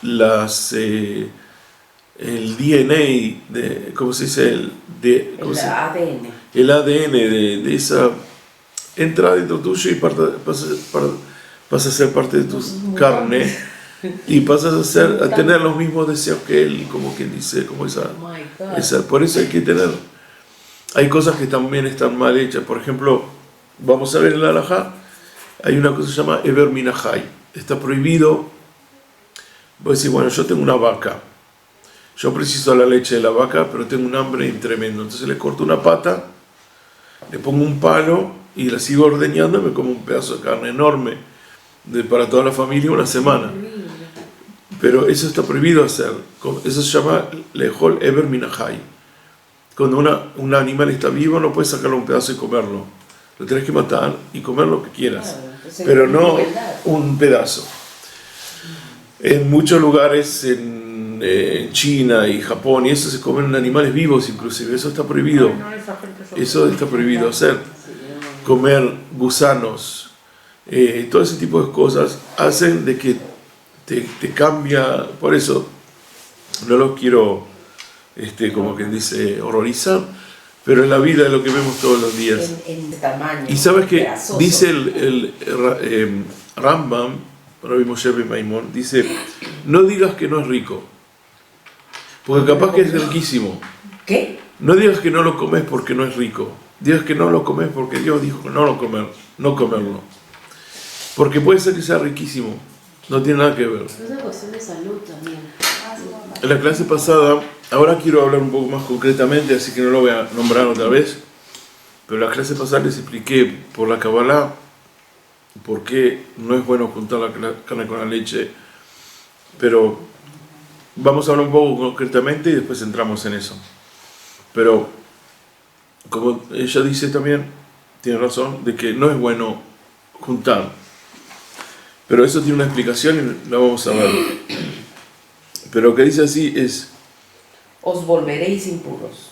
el DNA, ¿cómo se dice? El ADN de esa entra dentro tuyo y pasa a ser parte de tu carne y pasas a tener los mismos deseos que él, como quien dice, como por eso hay cosas que también están mal hechas. Por ejemplo, vamos a ver en la halajá, hay una cosa que se llama Eber Minahai, está prohibido. Voy a decir, bueno, yo tengo una vaca, yo preciso la leche de la vaca, pero tengo un hambre tremendo, entonces le corto una pata, le pongo un palo y la sigo ordeñando y me como un pedazo de carne enorme para toda la familia una semana. Pero eso está prohibido hacer. Eso se llama lejol eber minahai. Cuando un animal está vivo no puedes sacarle un pedazo y comerlo, lo tienes que matar y comer lo que quieras, pero no un pedazo. En muchos lugares, en China y Japón y eso, se comen animales vivos inclusive, eso está prohibido. Eso está prohibido hacer. Comer gusanos, todo ese tipo de cosas hacen de que te cambia. Por eso no lo quiero como quien dice horrorizar, pero en la vida es lo que vemos todos los días. En tamaño, y sabes que pedazoso. dice el Rambam, Rabbi Moshe ben Maimon, dice, no digas que no es rico, porque capaz que es riquísimo. ¿Qué? No digas que no lo comes porque no es rico, digas que no lo comes porque Dios dijo no comerlo, porque puede ser que sea riquísimo, no tiene nada que ver. Es una cuestión de salud también. En la clase pasada, ahora quiero hablar un poco más concretamente, así que no lo voy a nombrar otra vez, pero en la clase pasada les expliqué por la Kabbalah por qué no es bueno juntar la carne con la leche, pero vamos a hablar un poco concretamente y después entramos en eso. Pero como ella dice también, tiene razón, de que no es bueno juntar, pero eso tiene una explicación y la vamos a ver. Pero lo que dice así es: os volveréis impuros.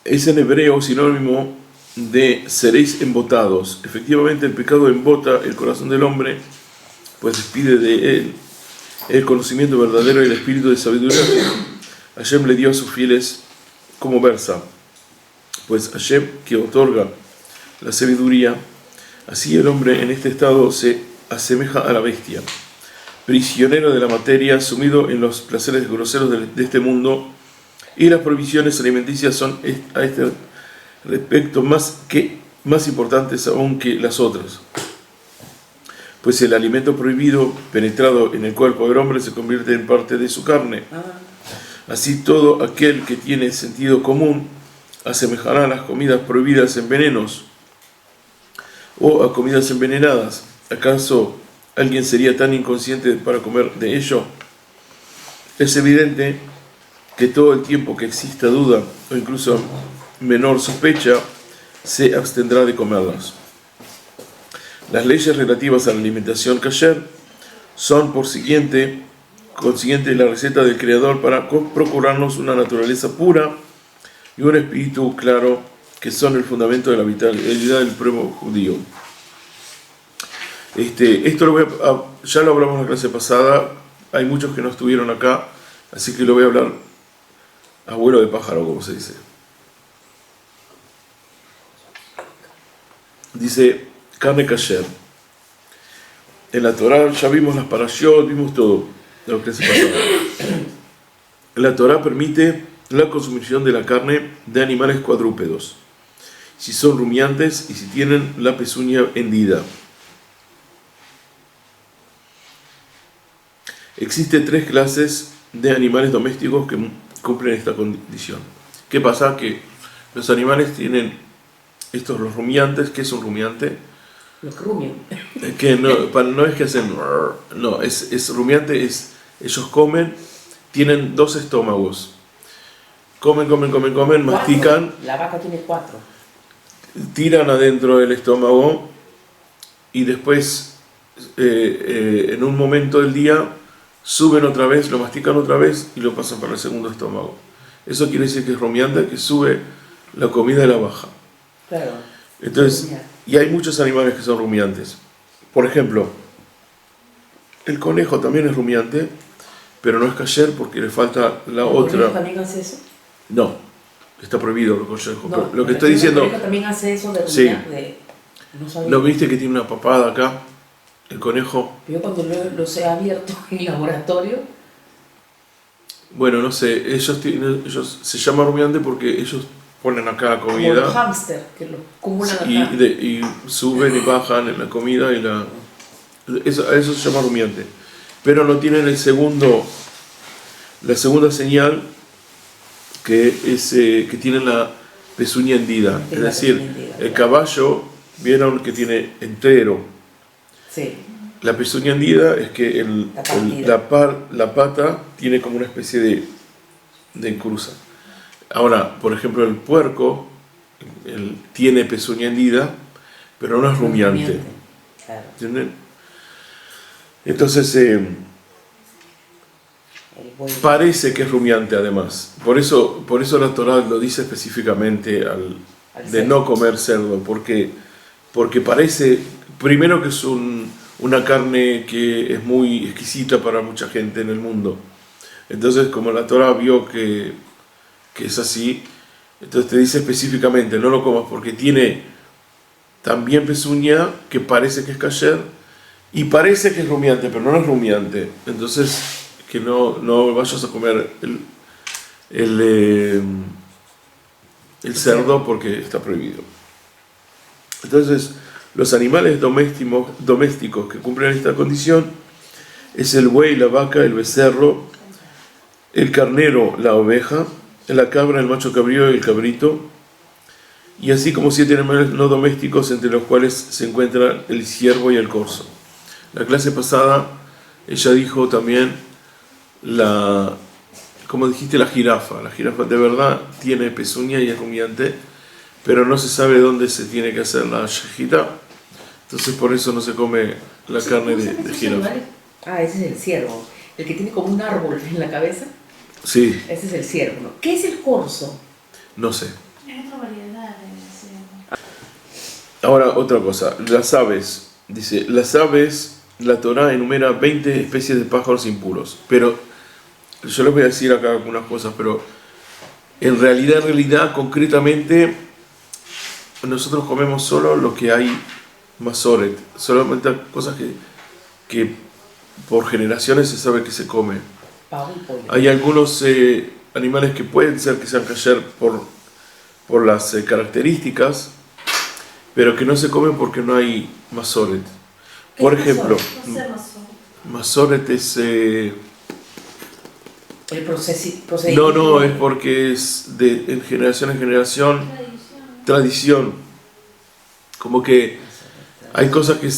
Es en hebreo sinónimo de seréis embotados. Efectivamente, el pecado embota el corazón del hombre, pues despide de él el conocimiento verdadero y el espíritu de sabiduría que Hashem le dio a sus fieles, como versa. Pues Hashem, que otorga la sabiduría, así el hombre en este estado se asemeja a la bestia, prisionero de la materia, sumido en los placeres groseros de este mundo, y las provisiones alimenticias son a este respecto más importantes aún que las otras, pues el alimento prohibido penetrado en el cuerpo del hombre se convierte en parte de su carne. Así todo aquel que tiene sentido común asemejará a las comidas prohibidas en venenos o a comidas envenenadas. ¿Acaso alguien sería tan inconsciente para comer de ello? Es evidente que todo el tiempo que exista duda o incluso menor sospecha, se abstendrá de comerlas. Las leyes relativas a la alimentación kasher son por consiguiente la receta del Creador para procurarnos una naturaleza pura y un espíritu claro, que son el fundamento de la vitalidad del pueblo judío. Esto ya lo hablamos en la clase pasada, hay muchos que no estuvieron acá, así que lo voy a hablar abuelo de pájaro, como se dice. Dice carne kasher. En la Torá ya vimos las parashot, vimos todo lo que se pasó. La Torá permite la consumición de la carne de animales cuadrúpedos, si son rumiantes y si tienen la pezuña hendida. Existen 3 clases de animales domésticos que cumplen esta condición. ¿Qué pasa? Que los animales tienen los rumiantes. ¿Qué es un rumiante? Los que rumian. Que no es que hacen... No, es rumiante, ellos comen, tienen 2 estómagos. Comen, mastican. La vaca tiene 4. Tiran adentro del estómago y después, en un momento del día, suben otra vez, lo mastican otra vez y lo pasan para el segundo estómago. Eso quiere decir que es rumiante, que sube la comida y la baja. Claro. Entonces, y hay muchos animales que son rumiantes. Por ejemplo, el conejo también es rumiante, pero no es kasher porque le falta la otra. ¿El conejo también hace eso? No, está prohibido el conejo. No, lo que estoy diciendo... ¿El conejo también hace eso de Sí. rumiar? No sabía. ¿No viste que tiene una papada acá? El conejo. Yo cuando los he abierto en laboratorio... Bueno, no sé, ellos se llaman rumiante porque ellos ponen acá Como comida. los hámster, que lo acumulan acá. Y suben y bajan en la comida y eso se llama rumiante. Pero no tienen la segunda señal que es que tienen la pezuña hendida. Es decir, el caballo, vieron que tiene entero. Sí. La pezuña hendida es que la pata tiene como una especie de encruza. Ahora, por ejemplo, el puerco tiene pezuña hendida, pero no es rumiante. Claro. ¿Entienden? Entonces, parece que es rumiante además. Por eso la Torá lo dice específicamente de no comer cerdo, porque parece, primero que es una carne que es muy exquisita para mucha gente en el mundo. Entonces, como la Torá vio que es así, entonces te dice específicamente, no lo comas porque tiene también pezuña que parece que es kasher y parece que es rumiante, pero no es rumiante. Entonces, que no vayas a comer el cerdo porque está prohibido. Entonces, los animales domésticos que cumplen esta condición es el buey, la vaca, el becerro, el carnero, la oveja, la cabra, el macho cabrío y el cabrito, y así como 7 animales no domésticos, entre los cuales se encuentran el ciervo y el corzo. La clase pasada ella dijo también como dijiste, la jirafa. La jirafa de verdad tiene pezuña y es rumiante, pero no se sabe dónde se tiene que hacer la shejita, entonces por eso no se come la carne de jirafa. Ah, ese es el ciervo, el que tiene como un árbol en la cabeza. Sí. Ese es el ciervo, ¿no? ¿Qué es el corzo? No sé. Es otra variedad de ciervo. Ahora, otra cosa, las aves. Dice, las aves, la Torá enumera 20 especies de pájaros impuros, pero yo les voy a decir acá algunas cosas, pero en realidad, concretamente, nosotros comemos solo lo que hay masoret, solamente cosas que por generaciones se sabe que se come. Hay algunos animales que pueden ser que sean kasher por las características, pero que no se comen porque no hay masoret. Por ejemplo, masoret es... el procedimiento. No, es porque es en generación en generación tradición. Como que hay cosas que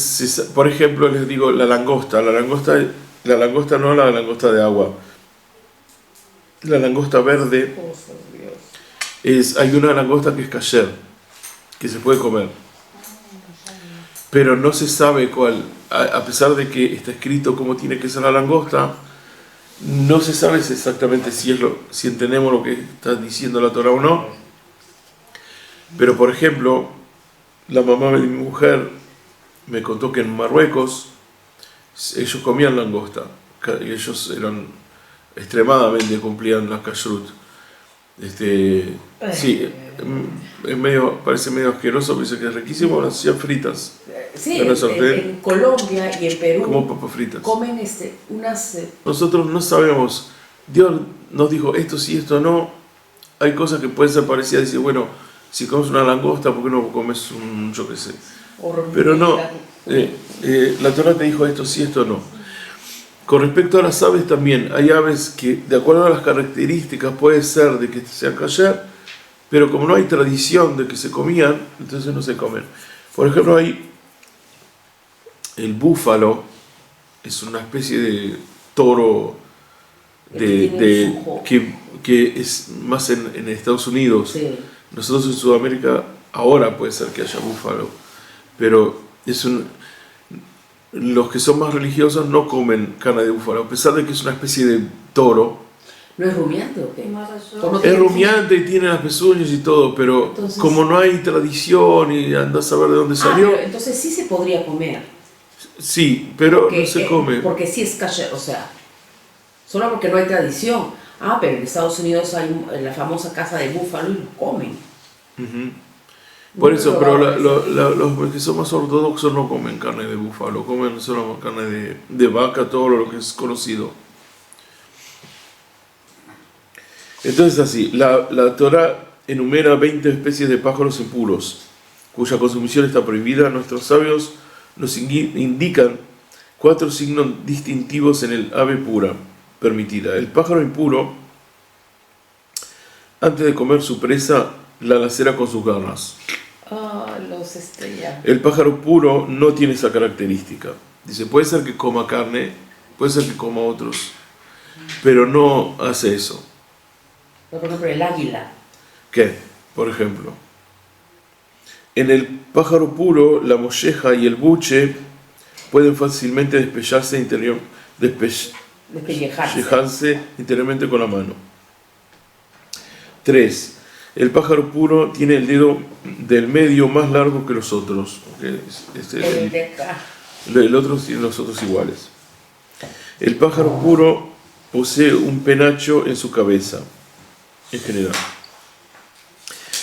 por ejemplo, les digo, la langosta no la langosta de agua, la langosta verde, hay una langosta que es kasher, que se puede comer, pero no se sabe cuál, a pesar de que está escrito cómo tiene que ser la langosta, no se sabe exactamente si entendemos lo que está diciendo la Torá o no. Pero por ejemplo, la mamá de mi mujer me contó que en Marruecos ellos comían langosta, y ellos extremadamente cumplían la kashrut. Sí, parece medio asqueroso, pero dice que es riquísimo, las hacían fritas. Sí, en Colombia y en Perú como papas fritas. Comen unas... Nosotros no sabemos, Dios nos dijo esto sí, esto no. Hay cosas que pueden ser parecidas, decir, bueno, si comes una langosta, ¿por qué no comes yo qué sé? Pero no, la Torá te dijo esto sí, esto no. Con respecto a las aves también, hay aves que de acuerdo a las características puede ser de que sean kasher, pero como no hay tradición de que se comían, entonces no se comen. Por ejemplo, hay el búfalo, es una especie de toro que es más en Estados Unidos. Sí. Nosotros en Sudamérica ahora puede ser que haya búfalo, pero los que son más religiosos no comen carne de búfalo, a pesar de que es una especie de toro. ¿No es rumiante o qué? Es rumiante y tiene las pezuñas y todo, pero entonces, como no hay tradición y andás a ver de dónde salió. Pero entonces sí se podría comer. Sí, pero no se come. Porque sí es kasher, o sea, solo porque no hay tradición. Pero en Estados Unidos hay la famosa casa de búfalo y lo comen. Por eso, pero los que son más ortodoxos no comen carne de búfalo, comen solo carne de vaca, todo lo que es conocido. Entonces así, la Torá enumera 20 especies de pájaros impuros, cuya consumición está prohibida. Nuestros sabios nos indican 4 signos distintivos en el ave pura, permitida. El pájaro impuro, antes de comer su presa, la lacera con sus garras. Los estrellas. El pájaro puro no tiene esa característica. Dice, puede ser que coma carne, puede ser que coma otros, pero no hace eso. Por ejemplo, el águila. ¿Qué? Por ejemplo, en el pájaro puro, la molleja y el buche pueden fácilmente despellejarse interiormente con la mano. 3. El pájaro puro tiene el dedo del medio más largo que los otros. El otro tiene los otros iguales. El pájaro puro posee un penacho en su cabeza, en general.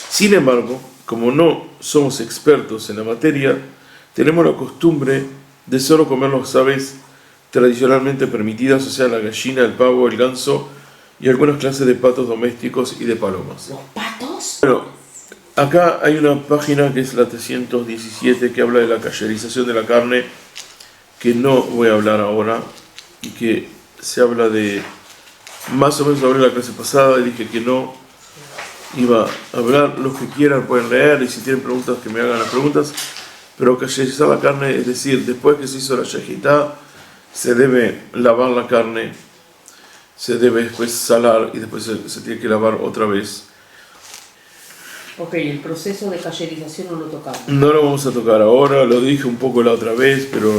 Sin embargo, como no somos expertos en la materia, tenemos la costumbre de solo comer las aves tradicionalmente permitidas, o sea, la gallina, el pavo, el ganso y algunas clases de patos domésticos y de palomas. ¿Los patos? Bueno, acá hay una página que es la 317 que habla de la cayerización de la carne, que no voy a hablar ahora, y que se habla de, más o menos hablé la clase pasada y dije que no iba a hablar. Los que quieran pueden leer, y si tienen preguntas que me hagan las preguntas, pero cayerizar la carne, es decir, después que se hizo la shejitá, se debe lavar la carne, se debe después salar y después se tiene que lavar otra vez. Ok, el proceso de cayerización no lo tocamos. No lo vamos a tocar ahora, lo dije un poco la otra vez, pero...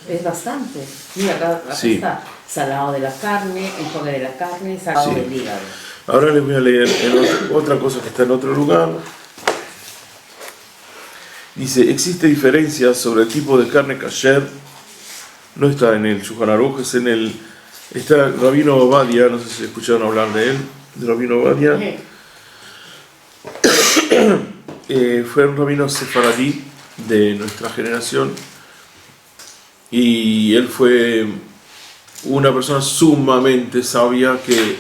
Es bastante. Mira, acá sí. Está salado de la carne, enjuague de la carne, salado del hígado. Ahora les voy a leer otra cosa que está en otro lugar. Dice, existe diferencia sobre el tipo de carne kasher. No está en el Shulchan Aruch, está el Rabino Obadia, no sé si escucharon hablar de él, de Rabino Obadia. Fue un rabino sefaradí de nuestra generación y él fue una persona sumamente sabia que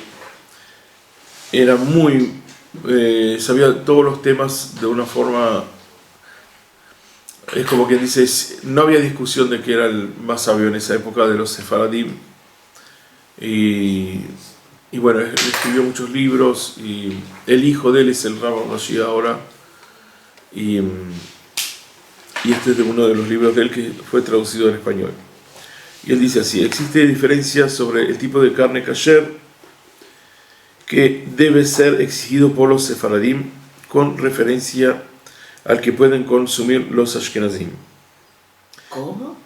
era sabía todos los temas de una forma, es como quien dice, no había discusión de que era el más sabio en esa época de los sefaradim. Y bueno, escribió muchos libros y el hijo de él es el Rabbi Rashi ahora, y este es de uno de los libros de él que fue traducido en español. Y él dice así: existe diferencia sobre el tipo de carne kasher que debe ser exigido por los sefaradim con referencia al que pueden consumir los ashkenazim. ¿Cómo?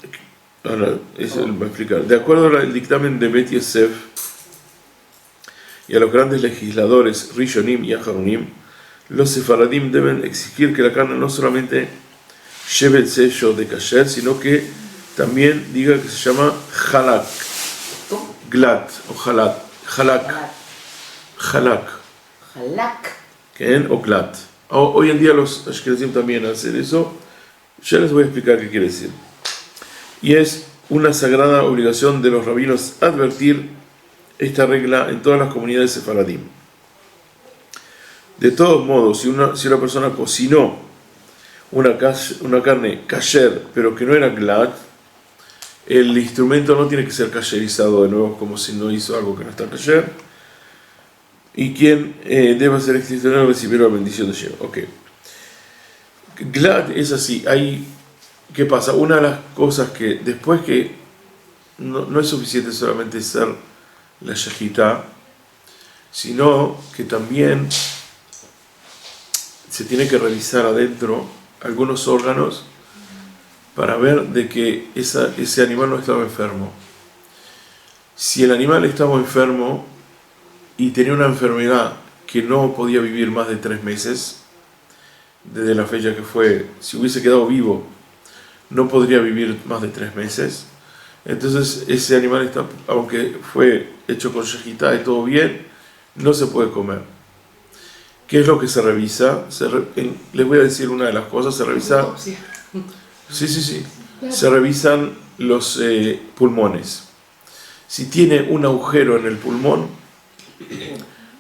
Ahora, eso él va a explicar. De acuerdo al dictamen de Bet Yosef y a los grandes legisladores Rishonim y Aharonim, los sefaradim deben exigir que la carne no solamente lleve el sello de kasher, sino que también diga que se llama halak, glat o halak, o glat. Hoy en día los ashkenazim también hacen eso. Ya les voy a explicar qué quiere decir. Y es una sagrada obligación de los rabinos advertir esta regla en todas las comunidades sefaradim. De todos modos, si una persona cocinó una carne kasher, pero que no era glad, el instrumento no tiene que ser kasherizado de nuevo como si no hizo algo que no está kasher, y quien debe hacer este instrumento recibir la bendición de Shem. Ok. Glad es así. ¿Qué pasa? Una de las cosas que después que no es suficiente solamente ser la shejitá, sino que también se tiene que revisar adentro algunos órganos para ver de que ese animal no estaba enfermo. Si el animal estaba enfermo y tenía una enfermedad que no podía vivir más de 3 meses, desde la fecha que fue, si hubiese quedado vivo, no podría vivir más de 3 meses, entonces ese animal, aunque fue hecho con shejitá y todo bien, no se puede comer. ¿Qué es lo que se revisa? Les voy a decir una de las cosas, se revisa... Sí. Se revisan los pulmones. Si tiene un agujero en el pulmón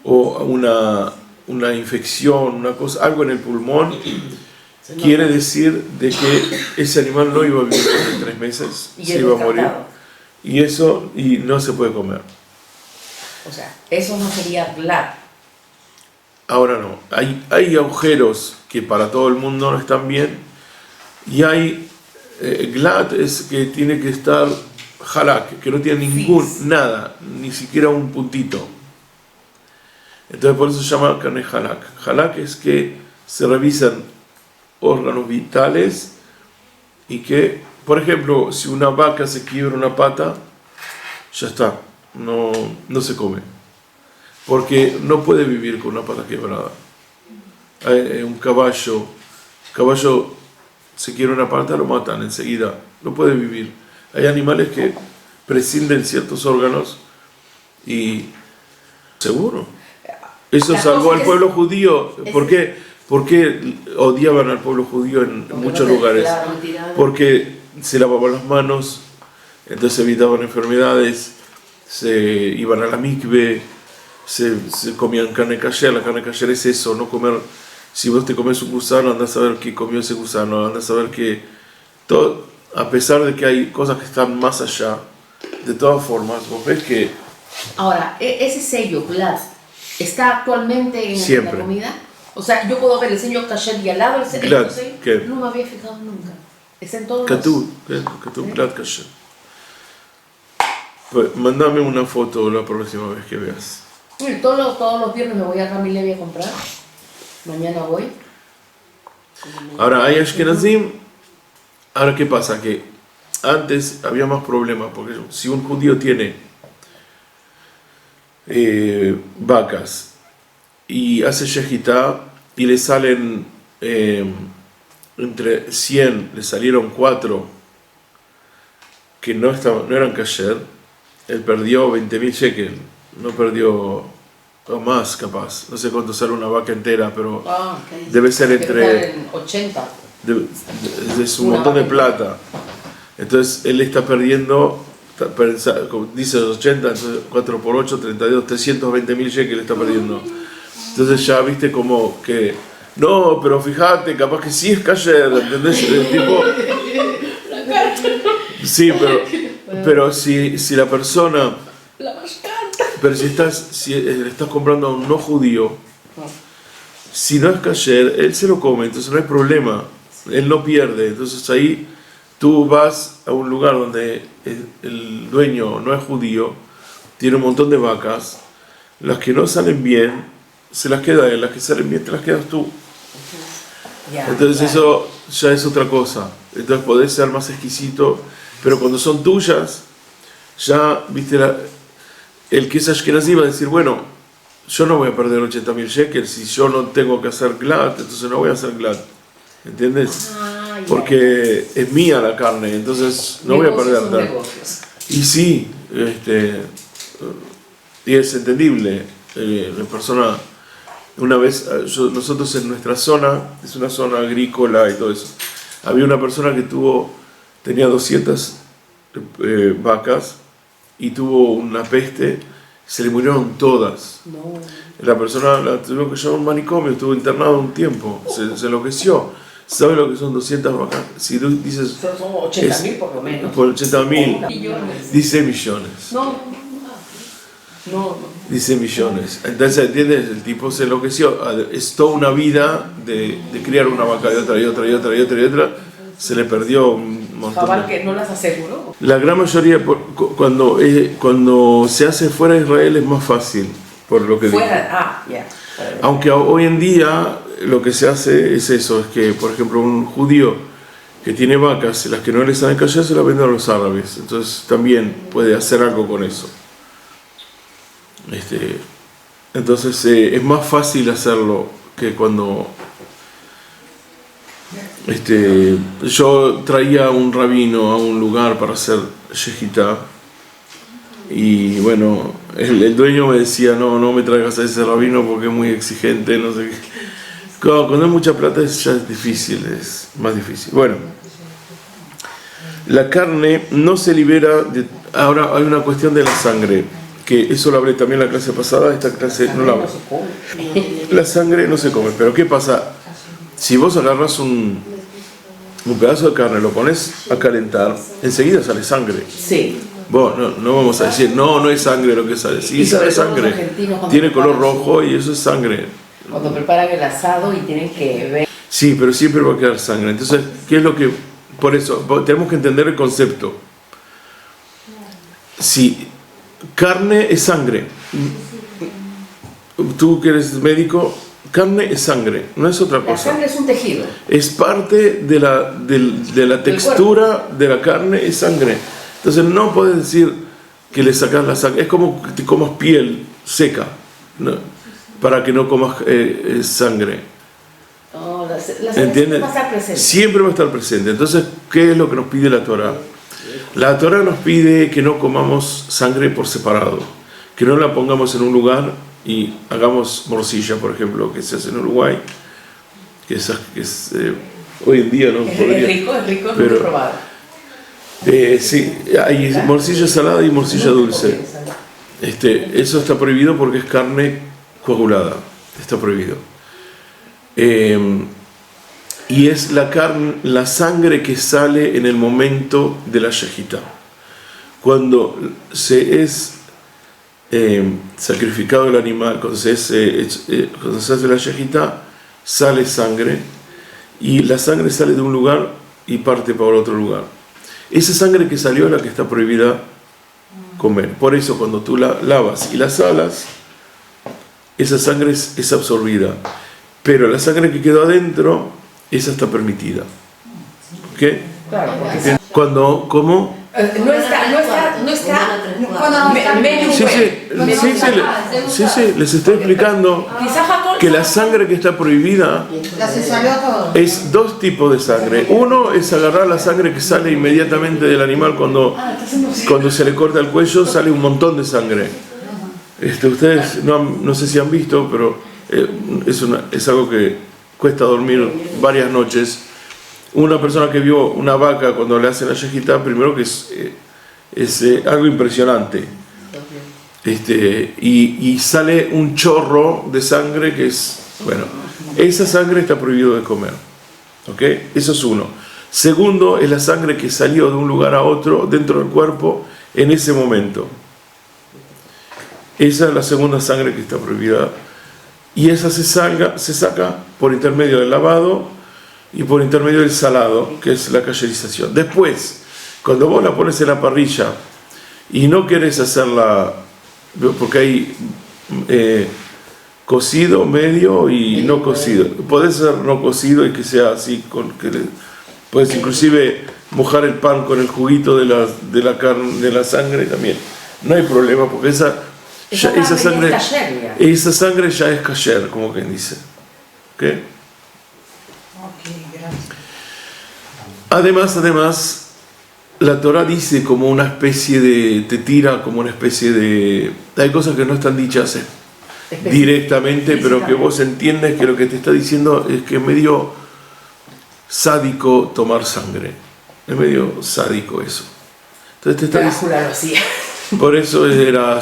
o una infección, una cosa, algo en el pulmón, quiere decir de que ese animal no iba a vivir más de 3 meses, se iba a morir. Y no se puede comer. O sea, eso no sería glad. Ahora no. Hay agujeros que para todo el mundo no están bien. Y hay glad es que tiene que estar halak, que no tiene nada, ni siquiera un puntito. Entonces por eso se llama carne halak. Halak es que se revisan órganos vitales y que, por ejemplo, si una vaca se quiebra una pata, ya está, no se come. Porque no puede vivir con una pata quebrada. Un caballo se quiebra una pata, lo matan enseguida, no puede vivir. Hay animales que prescinden ciertos órganos y seguro. Eso salvó al pueblo judío. ¿Por qué odiaban al pueblo judío en muchos lugares? Porque se lavaban las manos, entonces evitaban enfermedades, se iban a la mikve, se comían carne kasher. La carne kasher es eso, no comer. Si vos te comes un gusano, andás a saber qué comió ese gusano, andás a saber que todo, a pesar de que hay cosas que están más allá, de todas formas, vos ves que... Ahora, ese sello, glad, ¿está actualmente en la comida? O sea, yo puedo ver el sello kasher y al lado el sello. Glad, ¿qué? No me había fijado nunca. Está en todos Katú, glad kasher. Pues, mandame una foto la próxima vez que veas. Todos los viernes me voy a Rami Levi a comprar. Mañana voy. Ahora hay Ashkenazim. Ahora, ¿qué pasa? Que antes había más problemas, porque si un judío tiene vacas y hace shejitá y le salen entre 100, le salieron 4 que no eran kasher, él perdió 20.000 shekel, no perdió... o más capaz, no sé cuánto sale una vaca entera, pero debe ser entre 80. Es un montón de plata. Entonces él está perdiendo, como dice 80, entonces 4 por 8, 32, 320.000 shekels está perdiendo. Entonces ya viste como que, no, pero fíjate, capaz que sí es kasher, ¿entendés? El tipo, sí, pero si la persona... Pero si le estás comprando a un no judío, si no es kasher, él se lo come, entonces no hay problema, él no pierde. Entonces ahí tú vas a un lugar donde el dueño no es judío, tiene un montón de vacas, las que no salen bien, se las queda él, las que salen bien te las quedas tú. Entonces eso ya es otra cosa. Entonces podés ser más exquisito, pero cuando son tuyas, ya, viste, el que es ashkenazí va a decir, bueno, yo no voy a perder 80.000 shekels, si yo no tengo que hacer glad, entonces no voy a hacer glad, ¿entiendes? Porque es mía la carne, entonces no voy a perderla. Y sí, y es entendible. La persona, una vez, nosotros en nuestra zona, es una zona agrícola y todo eso, había una persona que tenía 200 vacas, y tuvo una peste, se le murieron todas. La persona la tuvieron que llevar a un manicomio, estuvo internado un tiempo, se enloqueció. ¿Sabes lo que son 200 vacas? Si tú dices... Son 80.000 por lo menos. Por 80.000, Millones. dice millones. No. Dice millones. Entonces, ¿entiendes? El tipo se enloqueció. Es toda una vida de criar una vaca y otra y otra y otra y otra y otra. Se le perdió un montón. Cabal que no las aseguró. La gran mayoría, cuando se hace fuera de Israel es más fácil, por lo que digo. Ya. Aunque hoy en día lo que se hace es eso, es que, por ejemplo, un judío que tiene vacas, las que no le saben callar, se las venden a los árabes. Entonces también puede hacer algo con eso. Entonces es más fácil hacerlo que cuando yo traía a un rabino a un lugar para hacer shejitá y bueno, el dueño me decía no me traigas a ese rabino porque es muy exigente, no sé qué. Claro, cuando hay mucha plata ya es difícil, es más difícil. Bueno, la carne no se libera ahora hay una cuestión de la sangre, que eso lo hablé también en la clase pasada, esta clase no la hablé. La sangre no se come, pero ¿qué pasa? Si vos agarras un pedazo de carne, lo pones a calentar, enseguida sale sangre. Sí. Bueno, no vamos a decir, no es sangre lo que sale. Sí, sale sangre. Tiene color rojo y eso es sangre. Cuando preparan el asado y tienen que ver. Sí, pero siempre va a quedar sangre. Entonces, ¿qué es lo que...? Por eso, tenemos que entender el concepto. Si carne es sangre, tú que eres médico, carne es sangre, no es otra cosa. La sangre es un tejido. Es parte de la textura de la carne, es sangre. Entonces no puedes decir que le sacas la sangre. Es como que te comas piel seca, ¿no? Para que no comas sangre. No, la sangre ¿Entiendes? siempre va a estar presente. Siempre va a estar presente. Entonces, ¿qué es lo que nos pide la Torá? La Torá nos pide que no comamos sangre por separado, que no la pongamos en un lugar y hagamos morcilla, por ejemplo, que se hace en Uruguay, que es hoy en día no podría. Es rico, pero, no lo he probado. Sí, hay morcilla salada y morcilla dulce. Eso está prohibido porque es carne coagulada, está prohibido. Y es la sangre que sale en el momento de la shejitá. Cuando se es sacrificado el animal, cuando se hace la shejitá, sale sangre y la sangre sale de un lugar y parte para otro lugar. Esa sangre que salió es la que está prohibida comer. Por eso cuando tú la lavas y la salas, esa sangre es absorbida. Pero la sangre que quedó adentro, esa está permitida. ¿Ok? Claro, porque ¿Cómo? no está medio Sí, les estoy explicando que la sangre que está prohibida es dos tipos de sangre. Uno es agarrar la sangre que sale inmediatamente del animal cuando se le corta el cuello, sale un montón de sangre. Ustedes no sé si han visto, pero es algo que cuesta dormir varias noches. Una persona que vio una vaca cuando le hacen la shejitá, primero que es algo impresionante. Y sale un chorro de sangre que es, bueno, esa sangre está prohibido de comer. ¿Ok? Eso es uno. Segundo, es la sangre que salió de un lugar a otro dentro del cuerpo en ese momento. Esa es la segunda sangre que está prohibida. Y esa se saca por intermedio del lavado y por intermedio del salado, que es la cayerización. Después, cuando vos la pones en la parrilla y no querés hacerla, porque hay cocido, medio y no cocido. Podés hacer no cocido y que sea así, puedes inclusive mojar el pan con el juguito de la carne, de la sangre también. No hay problema porque esa sangre ya es kasher, como quien dice. ¿Okay? Además, la Torá dice como una especie te tira como una especie de... Hay cosas que no están dichas directamente, pero que vos entiendes que lo que te está diciendo es que es medio sádico tomar sangre. Es medio sádico eso. Entonces te está diciendo... Por eso era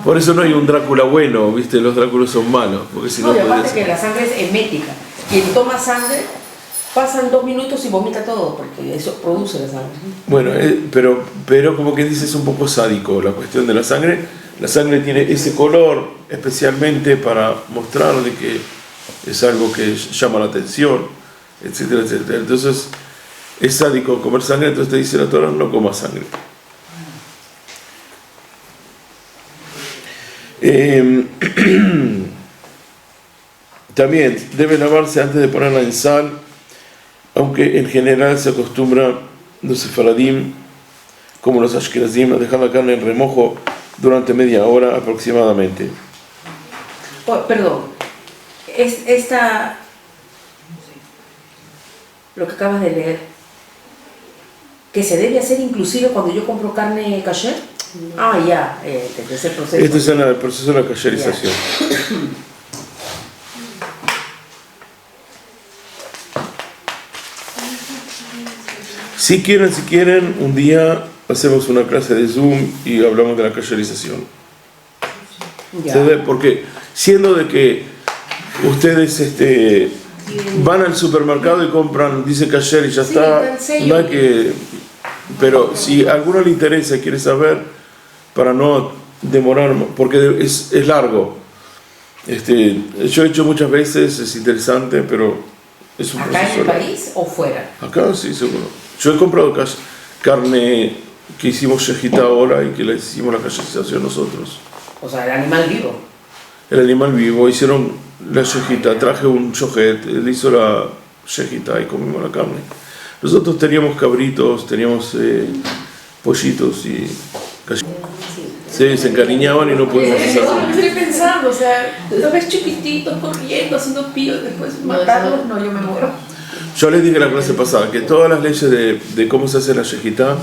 Por eso no hay un Drácula bueno, ¿viste? Los Dráculas son malos, porque si no, y aparte que la sangre es emética. Quien toma sangre, pasan 2 minutos y vomita todo, porque eso produce la sangre. Bueno, pero como que dice, es un poco sádico la cuestión de la sangre. La sangre tiene ese color especialmente para mostrar de que es algo que llama la atención, etcétera, etcétera. Entonces, es sádico comer sangre, entonces te dice la Torah, no comas sangre. También debe lavarse antes de ponerla en sal, aunque en general se acostumbra los sefaradim como los ashkenazim a dejar la carne en remojo durante media hora aproximadamente. Oh, perdón, lo que acabas de leer, que se debe hacer inclusive cuando yo compro carne kasher. Ah, ya, ese proceso. Este es el proceso de la kasherización. Si quieren, un día hacemos una clase de Zoom y hablamos de la kasherización. Porque siendo de que ustedes van al supermercado y compran, dice kasher y ya está, no hay que... Pero si a alguno le interesa y quiere saber, para no demorar, porque es largo. Yo he hecho muchas veces, es interesante, pero es un proceso. ¿Acá en el país o fuera? Acá sí, seguro. Yo he comprado carne que hicimos shejita ahora y que le hicimos la kasherización nosotros. O sea, el animal vivo. El animal vivo, hicieron la shejita, traje un shojet, él hizo la shejita y comimos la carne. Nosotros teníamos cabritos, teníamos pollitos y sí, se encariñaban y no pudimos hacer eso. Estoy pensando, o sea, lo ves chiquititos corriendo, haciendo píos, después matarlos, no, yo me muero. Yo les dije la clase pasada que todas las leyes de cómo se hace la shejita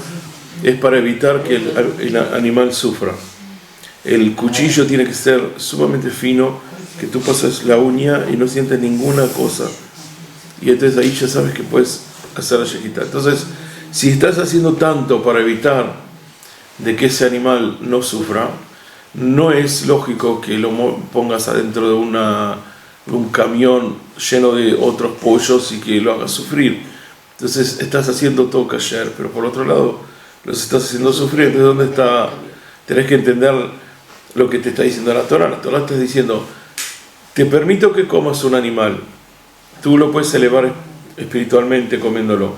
es para evitar que el animal sufra. El cuchillo tiene que ser sumamente fino, que tú pasas la uña y no sientes ninguna cosa. Y entonces ahí ya sabes que puedes hacer la shejita. Entonces, si estás haciendo tanto para evitar de que ese animal no sufra, no es lógico que lo pongas adentro de un camión lleno de otros pollos y que lo hagas sufrir. Entonces estás haciendo todo kasher, pero por otro lado los estás haciendo sufrir. Entonces, ¿dónde está? Tenés que entender lo que te está diciendo la Torah. La Torah está diciendo, te permito que comas un animal, tú lo puedes elevar espiritualmente comiéndolo,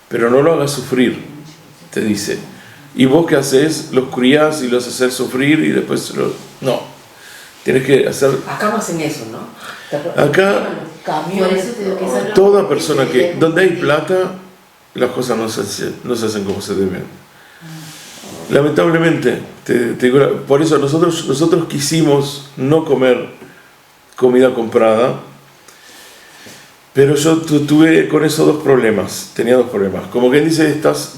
pero no lo hagas sufrir, te dice. ¿Y vos qué haces? Los criás y los haces sufrir y después no. Tienes que hacer... Acá no hacen eso, ¿no? Acá, toda persona que... Donde hay plata, las cosas no se hacen como se deben. Lamentablemente, te digo, por eso nosotros quisimos no comer comida comprada, pero yo tuve con eso tenía dos problemas. Como quien dice, estás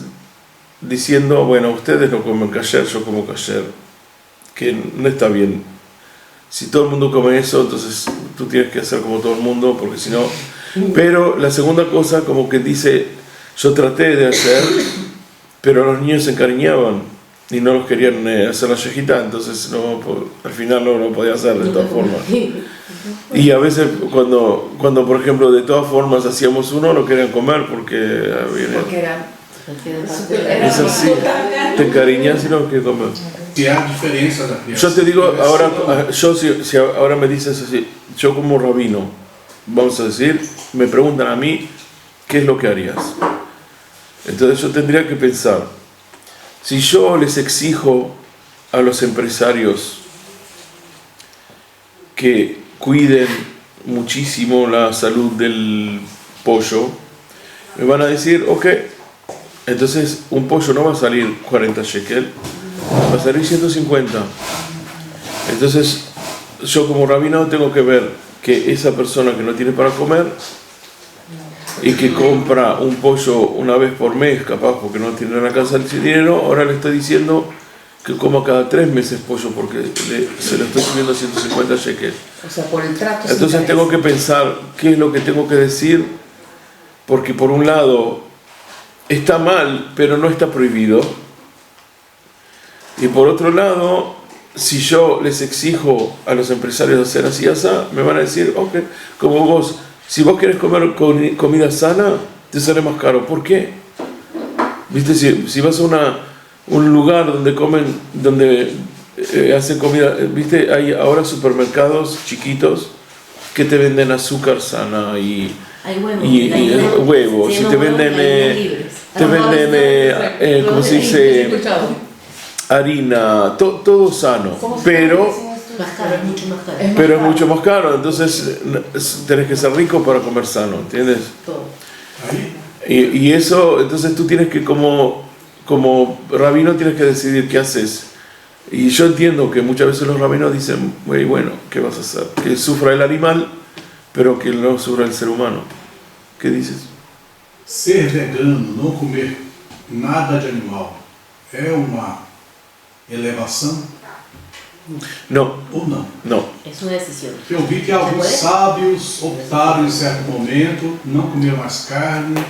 diciendo, bueno, ustedes no comen kasher, yo como kasher, que no está bien. Si todo el mundo come eso, entonces tú tienes que hacer como todo el mundo, porque si no... Pero la segunda cosa, como que dice, yo traté de hacer, pero los niños se encariñaban y no los querían hacer la shejita, entonces al final no lo podía hacer de todas formas. Y a veces cuando por ejemplo de todas formas hacíamos uno, no querían comer porque era es así, te encariñas y no quieres comer. Yo te digo, ahora si ahora me dices así, yo como rabino, vamos a decir, me preguntan a mí, ¿qué es lo que harías? Entonces yo tendría que pensar, si yo les exijo a los empresarios que cuiden muchísimo la salud del pollo, me van a decir, ok, entonces un pollo no va a salir 40 shekel, va a salir 150. Entonces yo como rabino tengo que ver que esa persona que no tiene para comer y que compra un pollo una vez por mes, capaz porque no tiene en la casa el dinero, ahora le estoy diciendo que coma cada 3 meses pollo porque se lo estoy subiendo a 150 shekels. O sea, por el trato. Entonces tengo que pensar qué es lo que tengo que decir, porque por un lado está mal, pero no está prohibido. Y por otro lado, si yo les exijo a los empresarios hacer así, así, me van a decir, ok, como vos, si vos querés comer comida sana, te sale más caro. ¿Por qué? ¿Viste? Si vas a un lugar donde comen, donde hacen comida, ¿viste? Hay ahora supermercados chiquitos que te venden azúcar sana y huevos, y te venden, ¿cómo se dice? Harina, todo sano, pero es mucho más caro, entonces tenés que ser rico para comer sano, ¿entiendes? Y eso, entonces tú tienes que, como rabino, tienes que decidir qué haces. Y yo entiendo que muchas veces los rabinos dicen, bueno, ¿qué vas a hacer? Que sufra el animal, pero que no sufra el ser humano. ¿Qué dices? Ser vegano, não comer nada de animal, é uma elevação? No. Ou não? No. Es una decisión. Eu vi que alguns sábios optaram em certo momento não comer mais carne,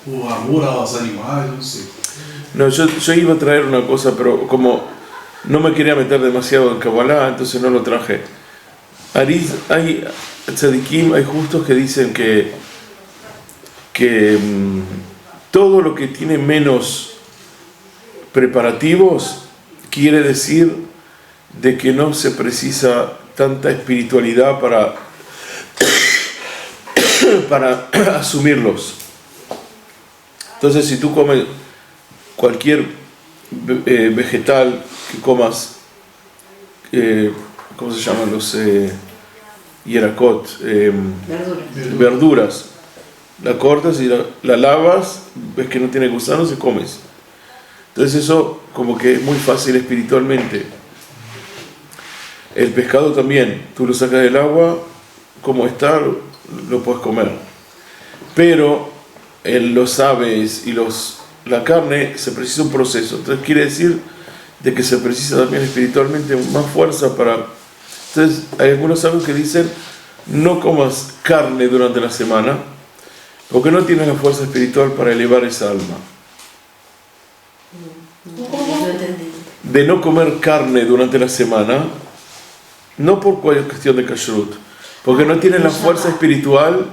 por amor aos animais, não sei. No, yo iba a traer una cosa, pero como no me quería meter demasiado en Kabbalah, entonces no lo traje. Hay tzadikim, hay justos que dicen que todo lo que tiene menos preparativos quiere decir de que no se precisa tanta espiritualidad para asumirlos. Entonces, si tú comes cualquier vegetal que comas, ¿cómo se llaman los yerakot? Verduras. La cortas y la lavas, ves que no tiene gusanos y comes. Entonces eso como que es muy fácil espiritualmente. El pescado también, tú lo sacas del agua, como está, lo puedes comer. Pero los aves y la carne se precisa un proceso. Entonces quiere decir de que se precisa también espiritualmente más fuerza para... Entonces hay algunos sabios que dicen, no comas carne durante la semana, porque no tienes la fuerza espiritual para elevar esa alma. De no comer carne durante la semana, no por cuestión de kashrut, porque no tienes la fuerza espiritual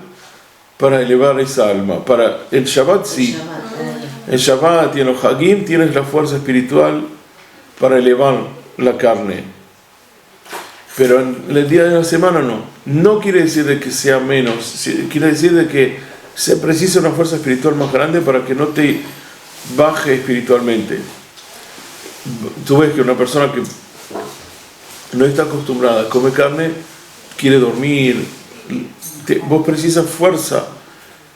para elevar esa alma. Para el Shabbat sí. El Shabbat y en los Hagim tienes la fuerza espiritual para elevar la carne. Pero en el día de la semana no. No quiere decir de que sea menos, quiere decir de que se precisa una fuerza espiritual más grande para que no te baje espiritualmente. Tú ves que una persona que no está acostumbrada a comer carne, quiere dormir, vos precisas fuerza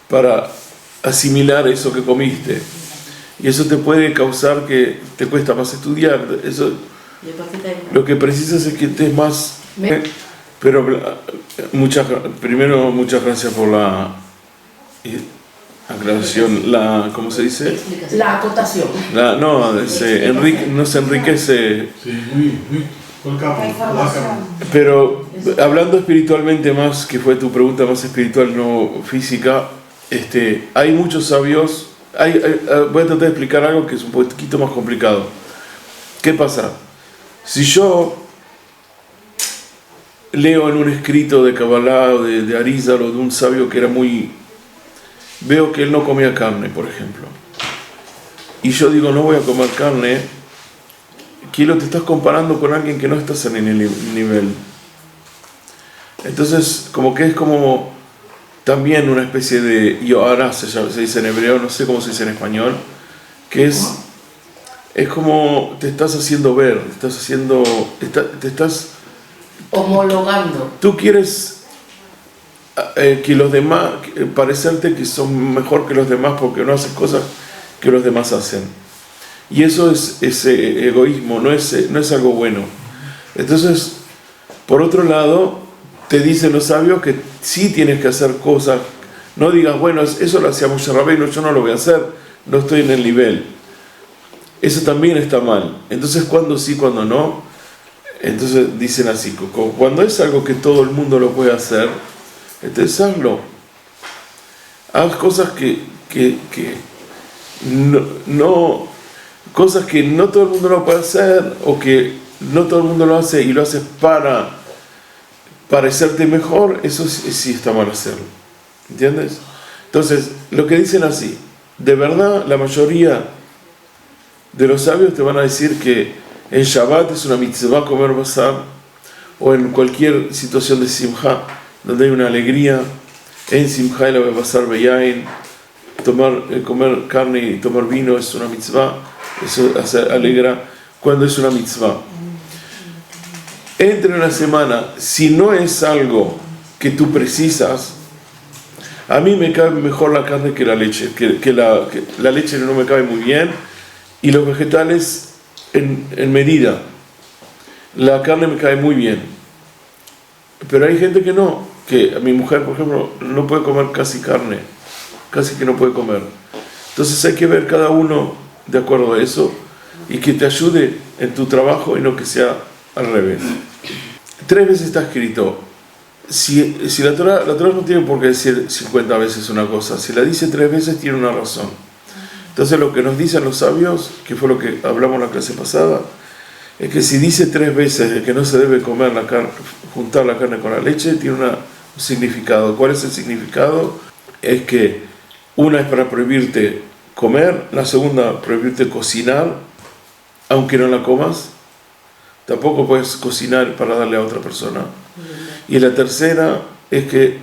para asimilar eso que comiste. Y eso te puede causar que te cuesta más estudiar. Eso, lo que precisas es que estés más... Pero primero, muchas gracias por la aclaración, ¿cómo se dice? La acotación. No se enriquece. Sí, muy pero hablando espiritualmente más, que fue tu pregunta más espiritual, no física, hay muchos sabios. Voy a tratar de explicar algo que es un poquito más complicado. ¿Qué pasa? Si yo leo en un escrito de Kabbalah o de Arizal o de un sabio que era veo que él no comía carne, por ejemplo, y yo digo no voy a comer carne, Kilo, te estás comparando con alguien que no estás en el nivel. Entonces como que es como también una especie de yohara, se dice en hebreo, no sé cómo se dice en español, que es como te estás haciendo ver, te estás homologando. Tú quieres que los demás, parecerte que son mejor que los demás porque no haces cosas que los demás hacen. Y eso es egoísmo, no es algo bueno. Entonces, por otro lado, te dicen los sabios que sí tienes que hacer cosas. No digas, bueno, eso lo hacía Moshe Rabbeinu, yo no lo voy a hacer, no estoy en el nivel. Eso también está mal. Entonces, cuando sí, cuando no. Entonces dicen así, cuando es algo que todo el mundo lo puede hacer, entonces hazlo. Haz cosas que cosas que no todo el mundo lo puede hacer, o que no todo el mundo lo hace y lo haces para parecerte mejor, eso sí está mal hacerlo. ¿Entiendes? Entonces, lo que dicen así, de verdad la mayoría de los sabios te van a decir que en Shabbat es una mitzvah comer basar, o en cualquier situación de simja, donde hay una alegría, en simja el basar beyain, comer carne y tomar vino es una mitzvah, eso alegra cuando es una mitzvah. Entre una semana, si no es algo que tú precisas, a mí me cabe mejor la carne que la leche, que la leche no me cabe muy bien, y los vegetales en medida. La carne me cae muy bien, pero hay gente que no, que mi mujer, por ejemplo, no puede comer casi carne, casi que no puede comer. Entonces hay que ver cada uno de acuerdo a eso y que te ayude en tu trabajo y no que sea al revés. 3 veces está escrito. Si la Torah no tiene por qué decir 50 veces una cosa, si la dice 3 veces tiene una razón. Entonces lo que nos dicen los sabios, que fue lo que hablamos en la clase pasada, es que si dice 3 veces que no se debe comer la carne, juntar la carne con la leche, tiene un significado. ¿Cuál es el significado? Es que una es para prohibirte comer, la segunda prohibirte cocinar, aunque no la comas. Tampoco puedes cocinar para darle a otra persona. Y la tercera es que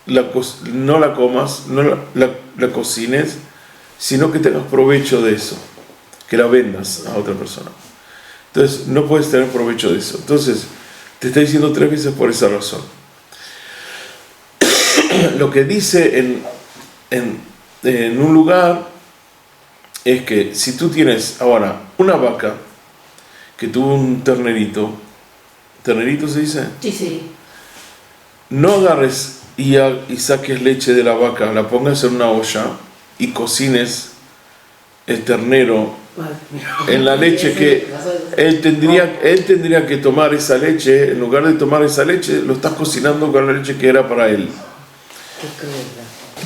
no la comas, no la cocines, sino que tengas provecho de eso, que la vendas a otra persona. Entonces no puedes tener provecho de eso. Entonces te está diciendo 3 veces por esa razón. Lo que dice en un lugar es que si tú tienes ahora una vaca que tuvo un ternerito se dice, sí, no agarres y saques leche de la vaca, la pongas en una olla y cocines el ternero en la leche que él tendría que tomar esa leche. En lugar de tomar esa leche, lo estás cocinando con la leche que era para él.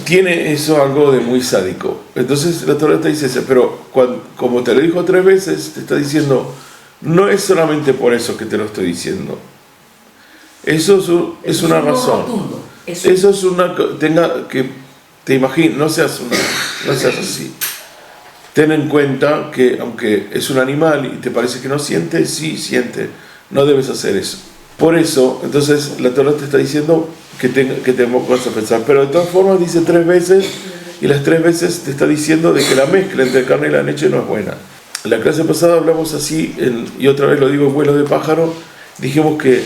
Tiene eso algo de muy sádico. Entonces la Torah te dice, pero como te lo dijo 3 veces, te está diciendo, no es solamente por eso que te lo estoy diciendo. Eso es una razón. Eso es una... te imagines, no seas así. Ten en cuenta que aunque es un animal y te parece que no siente, sí siente. No debes hacer eso. Por eso, entonces la Torah te está diciendo que te vas a pensar. Pero de todas formas dice 3 veces, y las 3 veces te está diciendo de que la mezcla entre carne y la leche no es buena. En la clase pasada hablamos así, y otra vez lo digo en vuelo de pájaro, dijimos que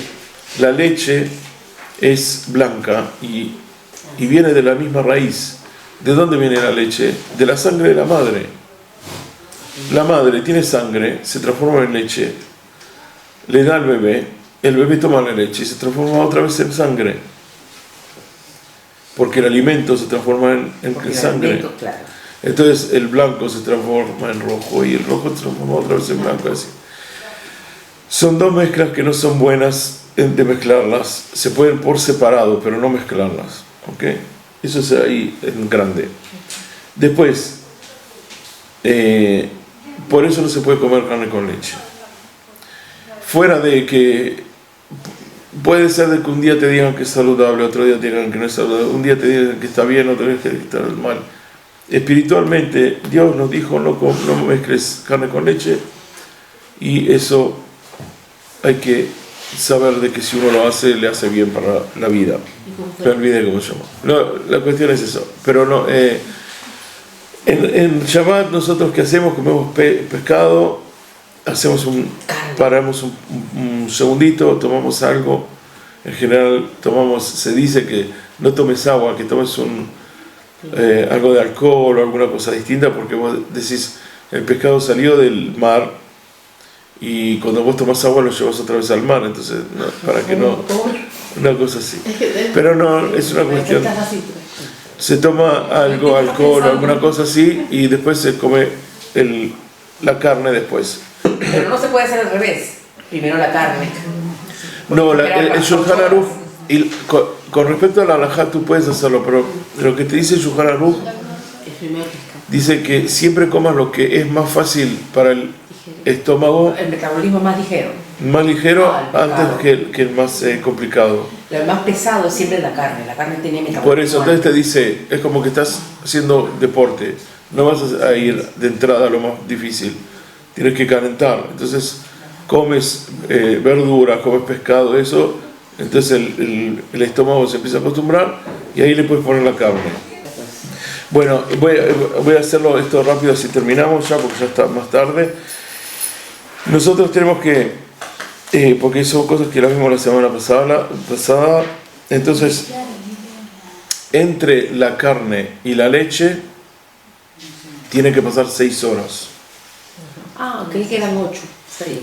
la leche es blanca y viene de la misma raíz. ¿De dónde viene la leche? De la sangre de la madre. La madre tiene sangre, se transforma en leche, le da al bebé, el bebé toma la leche y se transforma otra vez en sangre. Porque el alimento se transforma en sangre. Claro. Entonces el blanco se transforma en rojo y el rojo se transforma otra vez en blanco. Así. Son 2 mezclas que no son buenas de mezclarlas. Se pueden por separado, pero no mezclarlas. ¿Okay? Eso es ahí en grande. Después, por eso no se puede comer carne con leche. Fuera de que puede ser de que un día te digan que es saludable, otro día te digan que no es saludable, un día te digan que está bien, otro día que está mal. Espiritualmente, Dios nos dijo no mezcles carne con leche, y eso hay que saber de que si uno lo hace, le hace bien para la vida. Me olvidé cómo se llama. No, la cuestión es eso. Pero no, en Shabbat nosotros ¿qué hacemos? Comemos pescado, paramos un segundito, tomamos algo. En general se dice que no tomes agua, que tomes algo de alcohol o alguna cosa distinta, porque vos decís, el pescado salió del mar y cuando vos tomás agua lo llevas otra vez al mar, entonces para que no, una cosa así. Pero no, es una cuestión, se toma algo, alcohol o alguna cosa así, y después se come la carne después. Pero no se puede hacer al revés, primero la carne. No, el Shulchan Aruch, con respecto a la halajá tú puedes hacerlo, pero lo que te dice el Shulchan Aruch dice que siempre comas lo que es más fácil para estómago El metabolismo más ligero. más ligero Claro. antes que el más complicado. El más pesado es siempre la carne tiene metabolismo. Por eso alto. entonces te dice, es como que estás haciendo deporte, no vas a ir de entrada a lo más difícil, tienes que calentar, entonces comes verduras, comes pescado, eso, entonces el estómago se empieza a acostumbrar y ahí le puedes poner la carne. Bueno, voy a hacerlo esto rápido si terminamos ya, porque ya está más tarde. Nosotros tenemos que, porque son cosas que las vimos la semana pasada, entonces, entre la carne y la leche, tiene que pasar 6 horas. Creí que eran 8, 6.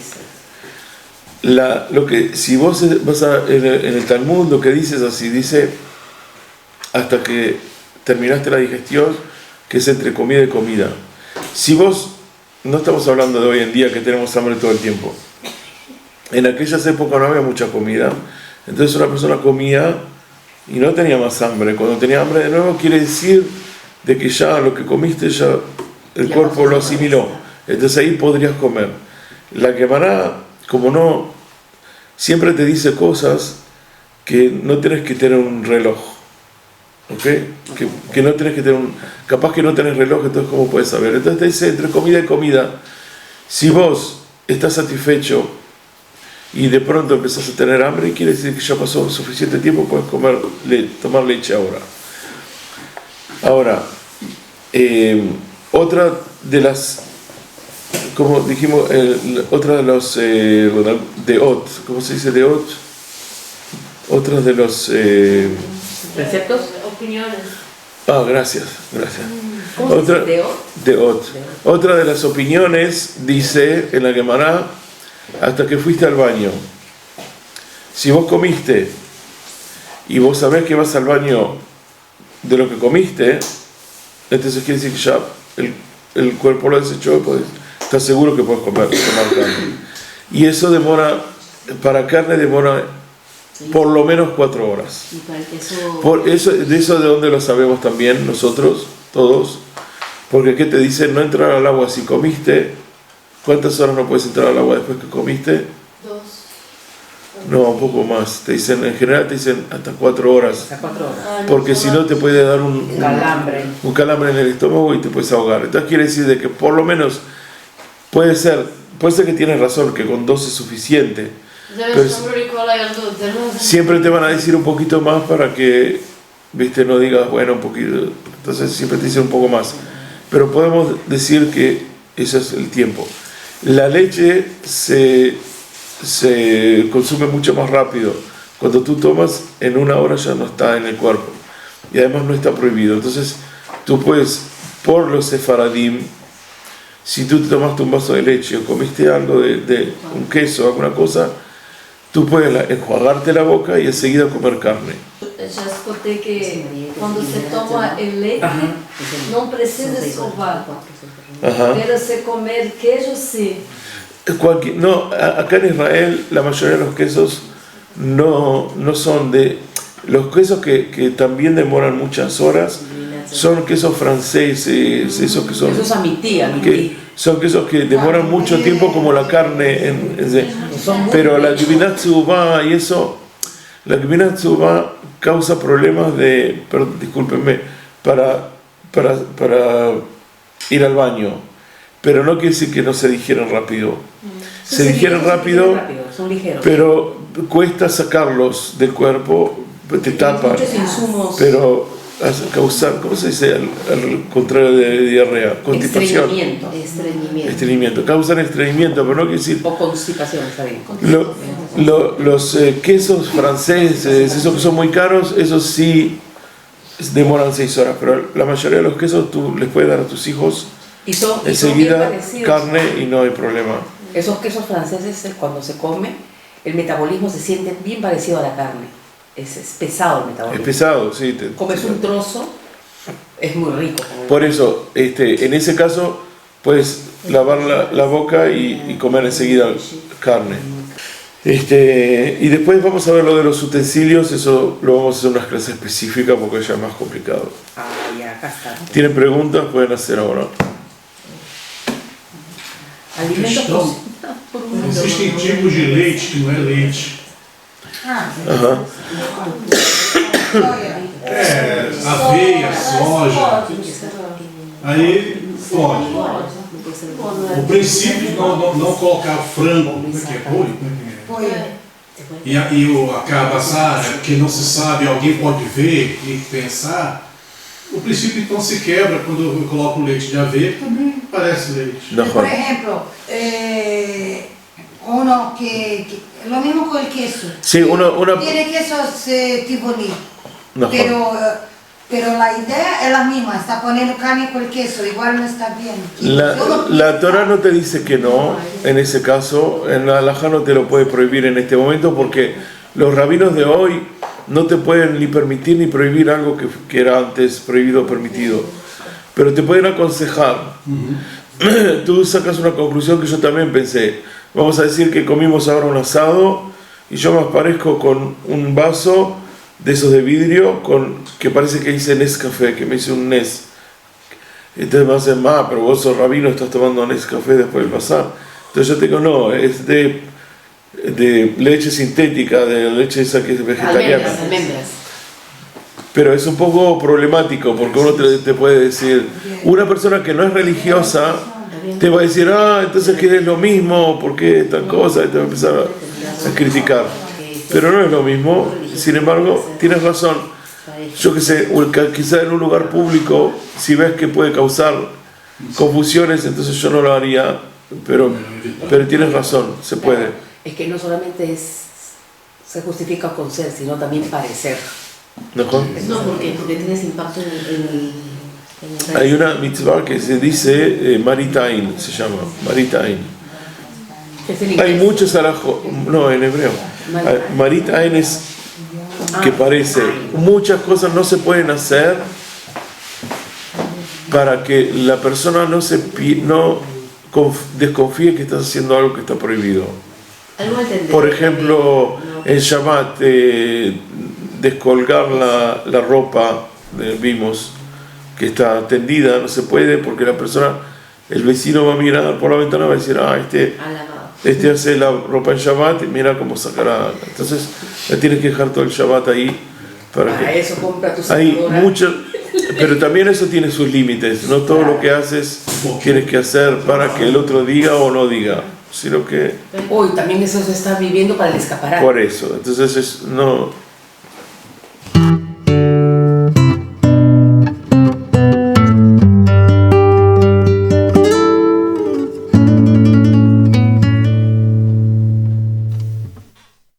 Lo que, si vos vas en el Talmud, lo que dice es así, dice, hasta que terminaste la digestión, que es entre comida y comida. Si vos, no estamos hablando de hoy en día que tenemos hambre todo el tiempo, en aquellas épocas no había mucha comida, entonces una persona comía y no tenía más hambre. Cuando tenía hambre de nuevo quiere decir de que ya lo que comiste ya el cuerpo lo asimiló, entonces ahí podrías comer. La Gemara, como no, siempre te dice cosas que no tienes que tener un reloj, ¿ok? Que no tienes que tener capaz que no tenés reloj, entonces ¿cómo puedes saber? Entonces te dice entre comida y comida, si vos estás satisfecho y de pronto empezás a tener hambre, quiere decir que ya pasó suficiente tiempo, puedes tomar leche ahora. Ahora, otra de las, como dijimos, otra de los deot, ¿cómo se dice deot? Otra de los ¿Preceptos? Opiniones. Gracias. ¿Cómo se dice? Deot. Otra de las opiniones dice en la Gemara, hasta que fuiste al baño. Si vos comiste y vos sabés que vas al baño de lo que comiste, entonces quiere decir que ya el cuerpo lo desechó, estás seguro que puedes tomar carne. Y eso demora, para carne demora por lo menos 4 horas. Y para el queso... Por eso, de dónde lo sabemos también nosotros, todos, porque ¿qué te dicen? No entrar al agua si comiste. ¿Cuántas horas no puedes entrar al agua después que comiste? 2. No, un poco más. Te dicen, en general te dicen hasta 4 horas. Hasta 4 horas. Porque si no te puede dar un calambre en el estómago y te puedes ahogar. Entonces quiere decir de que por lo menos puede ser que tienes razón, que con 2 es suficiente. Pero siempre te van a decir un poquito más para que, no digas, bueno, un poquito. Entonces siempre te dicen un poco más. Pero podemos decir que ese es el tiempo. La leche se consume mucho más rápido. Cuando tú tomas, en 1 hora ya no está en el cuerpo. Y además no está prohibido. Entonces tú puedes, por los sefaradim, si tú te tomaste un vaso de leche o comiste algo de un queso o alguna cosa, tú puedes enjuagarte la boca y enseguida comer carne. Já escutei que quando se toma el leite, não precisa escovar. Pero se comer queijo, sí. No, acá en Israel la mayoría de los quesos no son de... Los quesos que también demoran muchas horas son quesos franceses, esos que son... Esos amití. Son quesos que demoran mucho tiempo como la carne, pero la Gibinat Tzubá y eso, la Gibinat Tzubá causa problemas discúlpenme, para ir al baño, pero no quiere decir que no se digieren rápido. Se digieren rápido, son ligeros. Pero cuesta sacarlos del cuerpo, te tapan. Muchos insumos. Pero causar, ¿cómo se dice al contrario de diarrea? Constipación. Estreñimiento. Causan estreñimiento, pero no quiere decir... O constipación, está bien. Los quesos franceses, esos que son muy caros, esos sí demoran 6 horas, pero la mayoría de los quesos tú les puedes dar a tus hijos enseguida carne y no hay problema. Esos quesos franceses, cuando se come, el metabolismo se siente bien parecido a la carne. Es pesado el metabolismo. Es pesado, sí. Comes un trozo, es muy rico. Por eso, en ese caso, puedes lavar la boca y comer enseguida carne. Y después vamos a ver lo de los utensilios, eso lo vamos a hacer en una clase específica porque ya es más complicado. Ya, acá está. ¿Tienen preguntas? Pueden hacer ahora. Alimento questão, cocinado por um mundo. existem tipos de leite que não é leite. Ajá. Aveia, soja. Aí pode. O princípio de não colocar frango, como é que é? Boi? Como é que é? E a cabaçada, que não se sabe, alguém pode ver e pensar. O princípio então se quebra quando eu coloco leite de aveia, que também parece leite. Por ejemplo, uno que lo mismo con el queso. Sí, Tiene queso tibolí, No. pero la idea es la misma, está poniendo carne con el queso, igual no está bien. La Torah no te dice que no, en ese caso, en la halajá no te lo puede prohibir en este momento porque los rabinos de hoy no te pueden ni permitir ni prohibir algo que era antes prohibido o permitido, pero te pueden aconsejar. Tú sacas una conclusión que yo también pensé. Vamos a decir que comimos ahora un asado y yo me aparezco con un vaso de esos de vidrio que parece que hice Nescafé, que me hice un Nes. Entonces me hacen, pero vos sos rabino, estás tomando Nescafé después del pasar. Entonces yo te digo, no, es de leche sintética, de leche esa que es vegetariana. Almendras. Pero es un poco problemático porque uno te puede decir, una persona que no es religiosa te va a decir, entonces que es lo mismo, ¿por qué tal cosa? Y te va a empezar a criticar. Pero no es lo mismo, sin embargo, tienes razón. Yo que sé, quizá en un lugar público, si ves que puede causar confusiones, entonces yo no lo haría, pero tienes razón, se puede. Es que no solamente se justifica con ser, sino también parecer. ¿Mejor? No, porque tienes impacto en el Hay una mitzvah que se dice Maritain, se llama Maritain. Hay muchos alajos, no, en hebreo. Maritain es que parece, muchas cosas no se pueden hacer para que la persona no desconfíe que estás haciendo algo que está prohibido. Por ejemplo, en Shabbat, descolgar la ropa, vimos que está tendida, no se puede porque la persona, el vecino va a mirar por la ventana y va a decir, este hace la ropa en Shabbat y mira cómo sacará. Entonces, la tienes que dejar todo el Shabbat ahí. Para que eso compra tu hay pero también eso tiene sus límites. No todo lo que haces tienes que hacer para que el otro diga o no diga, sino que... Hoy también eso se está viviendo para el escaparate. Por eso, entonces no